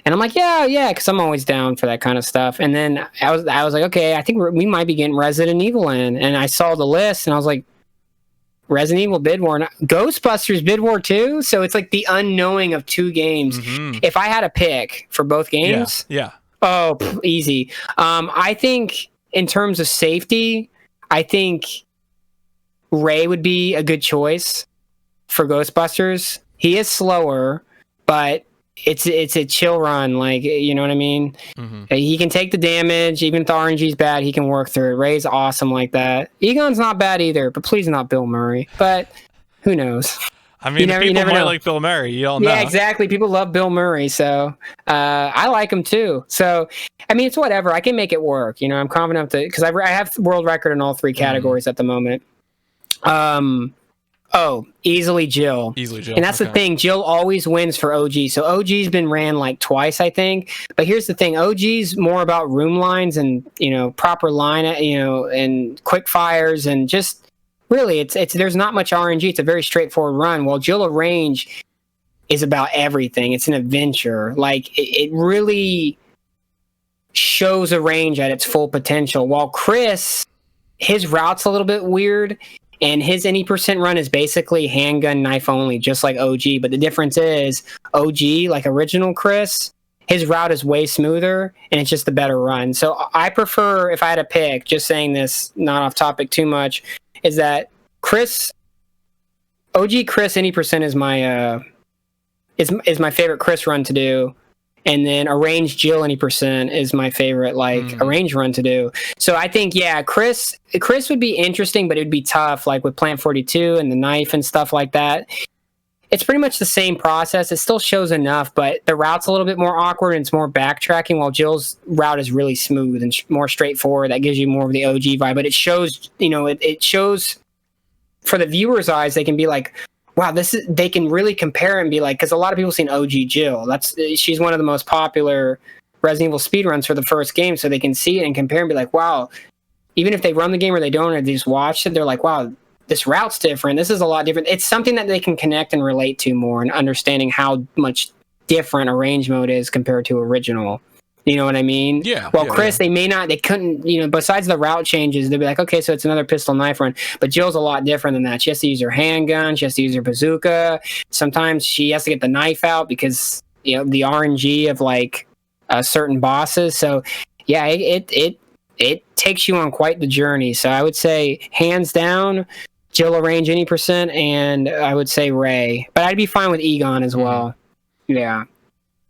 B: and I'm like, yeah, because I'm always down for that kind of stuff. And then I was like, okay, I think we might be getting Resident Evil in, and I saw the list, and I was like, Resident Evil bid war, Ghostbusters bid war too. So it's the unknowing of 2 games. If I had a pick for both games, easy. I think in terms of safety, I think Ray would be a good choice for Ghostbusters. He is slower, but it's a chill run, you know what I mean? He can take the damage. Even if the RNG's bad, he can work through it. Ray's awesome like that. Egon's not bad either, but please not Bill Murray. But who knows?
A: I mean, people might know. Like Bill Murray. You don't know.
B: Yeah, exactly. People love Bill Murray, so I like him too. So, I mean, it's whatever. I can make it work. I'm confident because I have world record in all 3 categories at the moment. Easily Jill. And that's the thing. Jill always wins for OG. So OG's been ran twice, I think. But here's the thing. OG's more about room lines and, proper line, and quick fires, and just really it's there's not much RNG. It's a very straightforward run. While Jill Arrange is about everything. It's an adventure. It really shows Arrange at its full potential. While Chris, his route's a little bit weird. And his any % run is basically handgun knife only, just like OG. But the difference is OG, original Chris, his route is way smoother, and it's just a better run. So I prefer, if I had to pick, just saying this, not off topic too much, is that OG Chris any % is my is my favorite Chris run to do. And then Arrange Jill any % is my favorite Arrange run to do. So I think Chris would be interesting, but it would be tough, with Plant 42 and the knife and stuff like that. It's pretty much the same process. It still shows enough, but the route's a little bit more awkward and it's more backtracking, while Jill's route is really smooth and more straightforward. That gives you more of the OG vibe, but it shows, it shows for the viewer's eyes, they can be like, wow, they can really compare and be like, because a lot of people seen OG Jill. She's one of the most popular Resident Evil speedruns for the first game, so they can see it and compare and be like, wow, even if they run the game or they don't, or they just watch it, they're like, wow, this route's different. This is a lot different. It's something that they can connect and relate to more, and understanding how much different arrange mode is compared to original. You know what I mean?
A: Yeah.
B: Well, Chris, they couldn't, besides the route changes, they'd be like, okay, so it's another pistol knife run. But Jill's a lot different than that. She has to use her handgun. She has to use her bazooka. Sometimes she has to get the knife out because, the RNG of like certain bosses. So yeah, it takes you on quite the journey. So I would say hands down, Jill will range any percent, and I would say Ray. But I'd be fine with Egon as well. Yeah.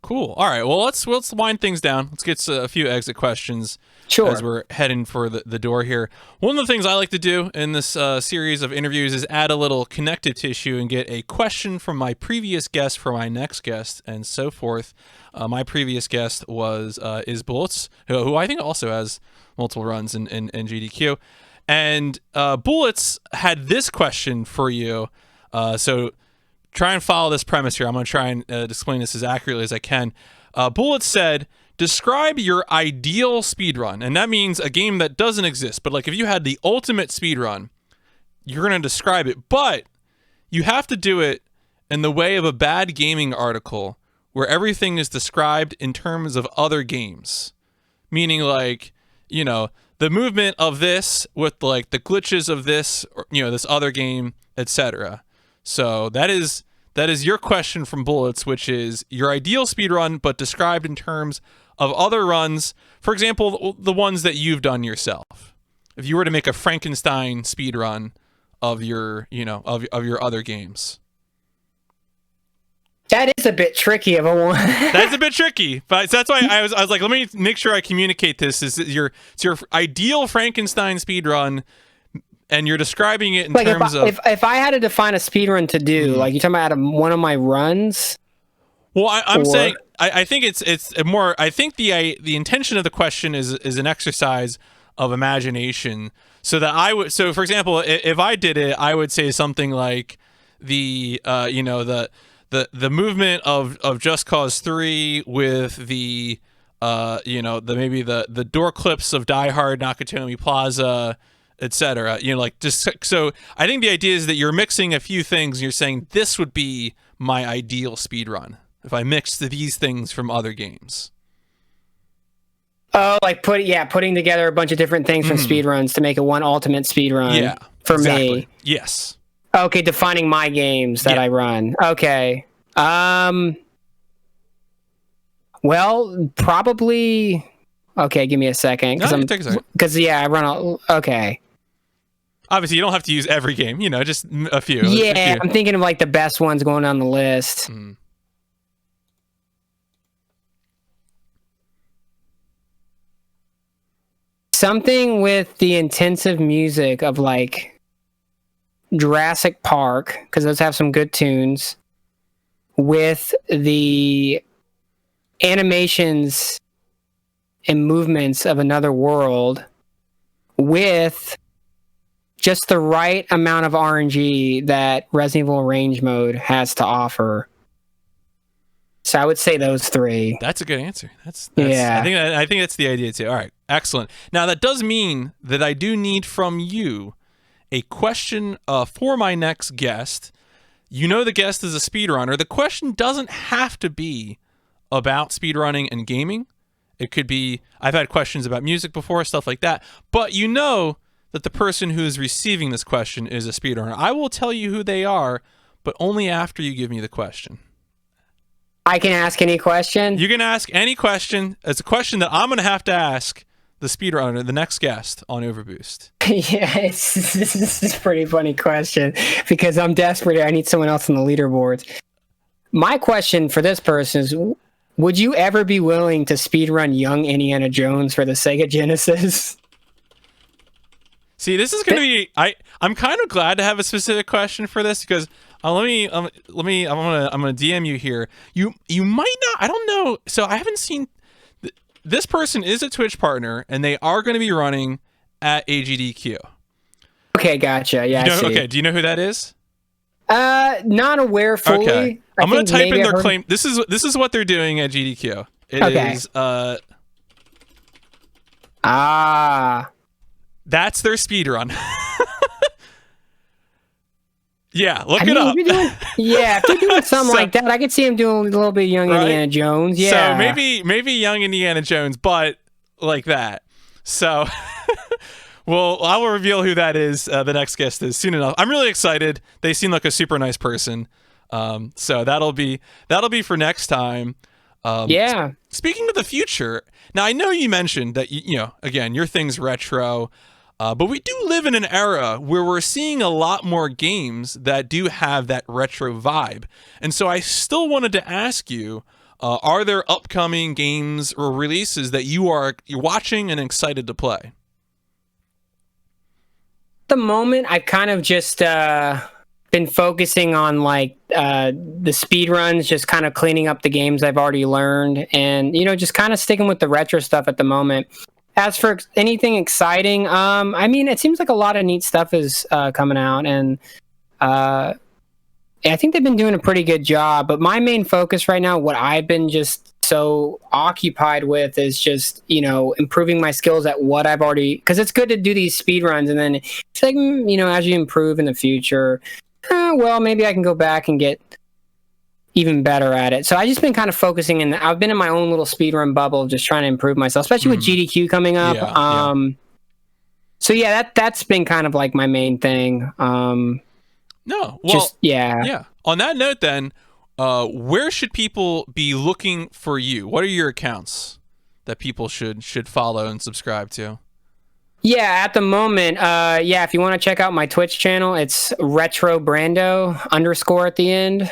A: Cool. All right. Well, let's wind things down. Let's get a few exit questions as we're heading for the door here. One of the things I like to do in this series of interviews is add a little connective tissue and get a question from my previous guest for my next guest, and so forth. My previous guest is Bullets, who I think also has multiple runs in GDQ. And Bullets had this question for you. So try and follow this premise here. I'm going to try and explain this as accurately as I can. Bullets said, describe your ideal speedrun. And that means a game that doesn't exist. But like if you had the ultimate speedrun, you're going to describe it. But you have to do it in the way of a bad gaming article where everything is described in terms of other games. Meaning like, the movement of this with like the glitches of this, this other game, etc. So that is your question from Bullets, which is your ideal speedrun, but described in terms of other runs. For example, the ones that you've done yourself. If you were to make a Frankenstein speedrun of your, of your other games.
B: That is a bit tricky of a one.
A: That's a bit tricky, but that's why I was like, let me make sure I communicate this. It's your ideal Frankenstein speedrun. And you're describing it in terms of...
B: If I had to define a speedrun to do, like you're talking about one of my runs...
A: Well, I'm saying... I think it's more... I think the intention of the question is an exercise of imagination. So that I would... So, for example, if I did it, I would say something like the movement of Just Cause 3 with the... maybe the door clips of Die Hard, Nakatomi Plaza... etc. So I think the idea is that you're mixing a few things and you're saying this would be my ideal speedrun if I mixed these things from other games.
B: Oh, like putting together a bunch of different things from speedruns to make it one ultimate speedrun for me.
A: Yes.
B: Okay, defining my games that I run. Okay. Well, probably... Okay, give me a second.
A: Take a second.
B: Because, I run okay.
A: Obviously, you don't have to use every game, just a few.
B: Yeah, I'm thinking of like the best ones going down the list. Something with the intensive music of like Jurassic Park, because those have some good tunes, with the animations and movements of Another World, with just the right amount of RNG that Resident Evil Range Mode has to offer. So I would say those three.
A: That's a good answer. I think that's the idea too. All right, excellent. Now that does mean that I do need from you a question for my next guest. The guest is a speedrunner. The question doesn't have to be about speedrunning and gaming. It could be, I've had questions about music before, stuff like that. But that the person who is receiving this question is a speedrunner. I will tell you who they are, but only after you give me the question.
B: I can ask any question?
A: You can ask any question. It's a question that I'm going to have to ask the speedrunner, the next guest on OverBoost.
B: Yeah, this is a pretty funny question because I'm desperate. I need someone else on the leaderboards. My question for this person is, would you ever be willing to speedrun Young Indiana Jones for the Sega Genesis?
A: See, this is going to be... I'm kind of glad to have a specific question for this because I'm gonna DM you here. You might not... I don't know. So I haven't seen... This person is a Twitch partner, and they are going to be running at AGDQ.
B: Okay, gotcha. Yeah, I see.
A: Okay, do you know who that is?
B: Not aware fully.
A: Okay. I'm going to type in their claim. This is what they're doing at GDQ. It is...
B: That's
A: their speedrun. Yeah, look it up.
B: If you're doing something like that, I could see him doing a little bit of Young Indiana Jones. Yeah.
A: So maybe Young Indiana Jones, but like that. So, well, I will reveal who that is. The next guest is soon enough. I'm really excited. They seem like a super nice person. So that'll be for next time.
B: Yeah.
A: Speaking of the future, now I know you mentioned that you know, again, your thing's retro. But we do live in an era where we're seeing a lot more games that do have that retro vibe. And so I still wanted to ask you, are there upcoming games or releases that you're watching and excited to play?
B: At the moment, I've kind of just been focusing on like the speedruns, just kind of cleaning up the games I've already learned, and just kind of sticking with the retro stuff at the moment. As for anything exciting, I mean, it seems like a lot of neat stuff is coming out, and I think they've been doing a pretty good job. But my main focus right now, what I've been just so occupied with, is just improving my skills at what I've already. Because it's good to do these speed runs, and then it's like as you improve in the future, well, maybe I can go back and get even better at it. So I just been kind of focusing, and I've been in my own little speedrun bubble, just trying to improve myself, especially with GDQ coming up. So yeah, that's been kind of like my main thing. On
A: that note then, where should people be looking for you? What are your accounts that people should follow and subscribe to?
B: Yeah, at the moment, if you want to check out my Twitch channel, it's RetroBrando _ at the end.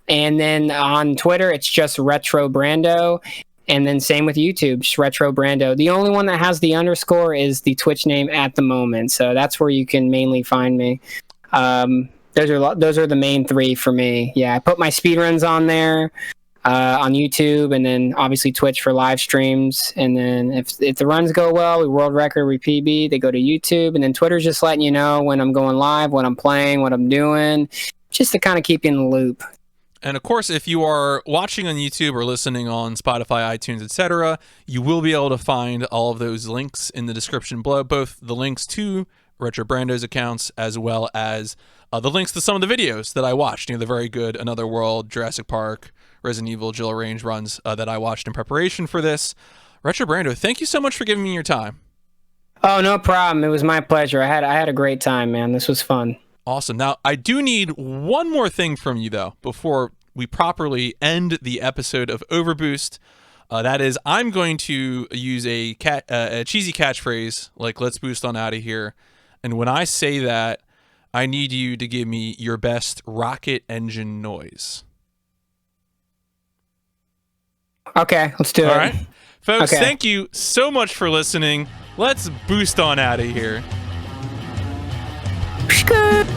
B: And then on Twitter, it's just RetroBrando. And then same with YouTube, just RetroBrando. The only one that has the _ is the Twitch name at the moment. So that's where you can mainly find me. Those are the main three for me. Yeah, I put my speedruns on there on YouTube, and then obviously Twitch for live streams. And then if the runs go well, we world record, we PB, they go to YouTube. And then Twitter's just letting you know when I'm going live, what I'm playing, what I'm doing, just to kind of keep you in the loop.
A: And of course, if you are watching on YouTube or listening on Spotify, iTunes, etc., you will be able to find all of those links in the description below, both the links to RetroBrando's accounts as well as the links to some of the videos that I watched. The very good Another World, Jurassic Park, Resident Evil, Jill Range runs that I watched in preparation for this. RetroBrando, thank you so much for giving me your time.
B: Oh, no problem. It was my pleasure. I had a great time, man. This was fun.
A: Awesome. Now, I do need one more thing from you, though, before we properly end the episode of OverBoost. That is, I'm going to use a cheesy catchphrase, like, let's boost on out of here. And when I say that, I need you to give me your best rocket engine noise.
B: Okay, let's do it.
A: All right. Folks, Thank you so much for listening. Let's boost on out of here.
B: Good.